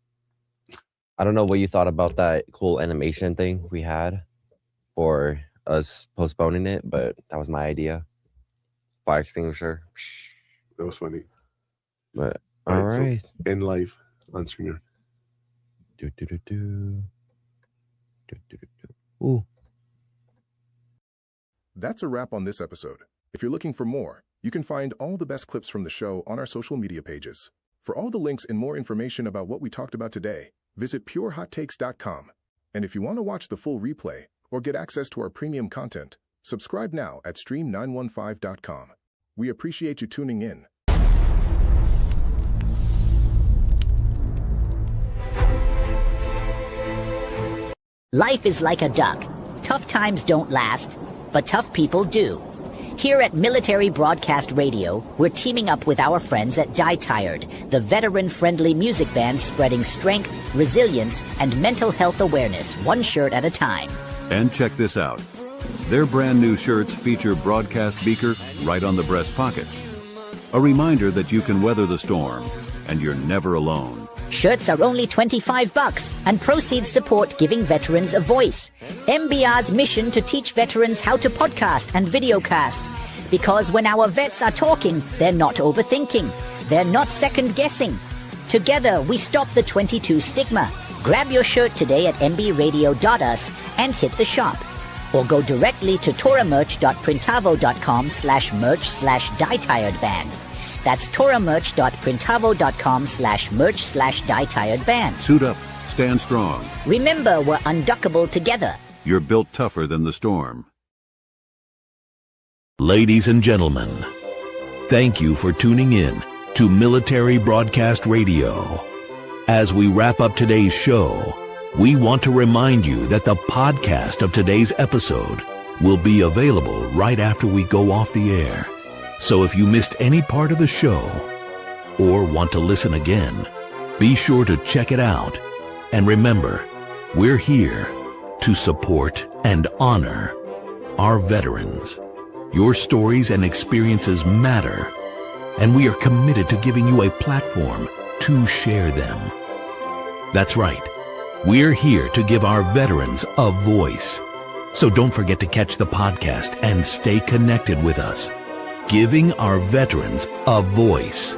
S3: I don't know what you thought about that cool animation thing we had for us postponing it, but that was my idea. Fire extinguisher.
S2: That was funny.
S3: But all right.
S2: So end life on streamer.
S3: Ooh.
S4: That's a wrap on this episode. If you're looking for more, you can find all the best clips from the show on our social media pages. For all the links and more information about what we talked about today, visit purehottakes.com. And if you want to watch the full replay or get access to our premium content, subscribe now at stream915.com. We appreciate you tuning in.
S5: Life is like a duck. Tough times don't last, but tough people do. Here at Military Broadcast Radio, we're teaming up with our friends at Die Tired, the veteran-friendly music band spreading strength, resilience, and mental health awareness one shirt at a time.
S6: And check this out. Their brand new shirts feature broadcast beaker right on the breast pocket. A reminder that you can weather the storm, and you're never alone.
S5: Shirts are only $25, and proceeds support giving veterans a voice. MBR's mission to teach veterans how to podcast and videocast. Because when our vets are talking, they're not overthinking. They're not second-guessing. Together, we stop the 22 stigma. Grab your shirt today at mbradio.us and hit the shop. Or go directly to toramerch.printavo.com/merch/dietiredband. That's toramerch.printavo.com/merch/dietiredband.
S6: Suit up, stand strong.
S5: Remember, we're unduckable together.
S6: You're built tougher than the storm.
S7: Ladies and gentlemen, thank you for tuning in to Military Broadcast Radio. As we wrap up today's show, we want to remind you that the podcast of today's episode will be available right after we go off the air. So if you missed any part of the show or want to listen again, be sure to check it out. And remember, we're here to support and honor our veterans. Your stories and experiences matter, and we are committed to giving you a platform to share them. That's right. We're here to give our veterans a voice. So don't forget to catch the podcast and stay connected with us. Giving our veterans a voice.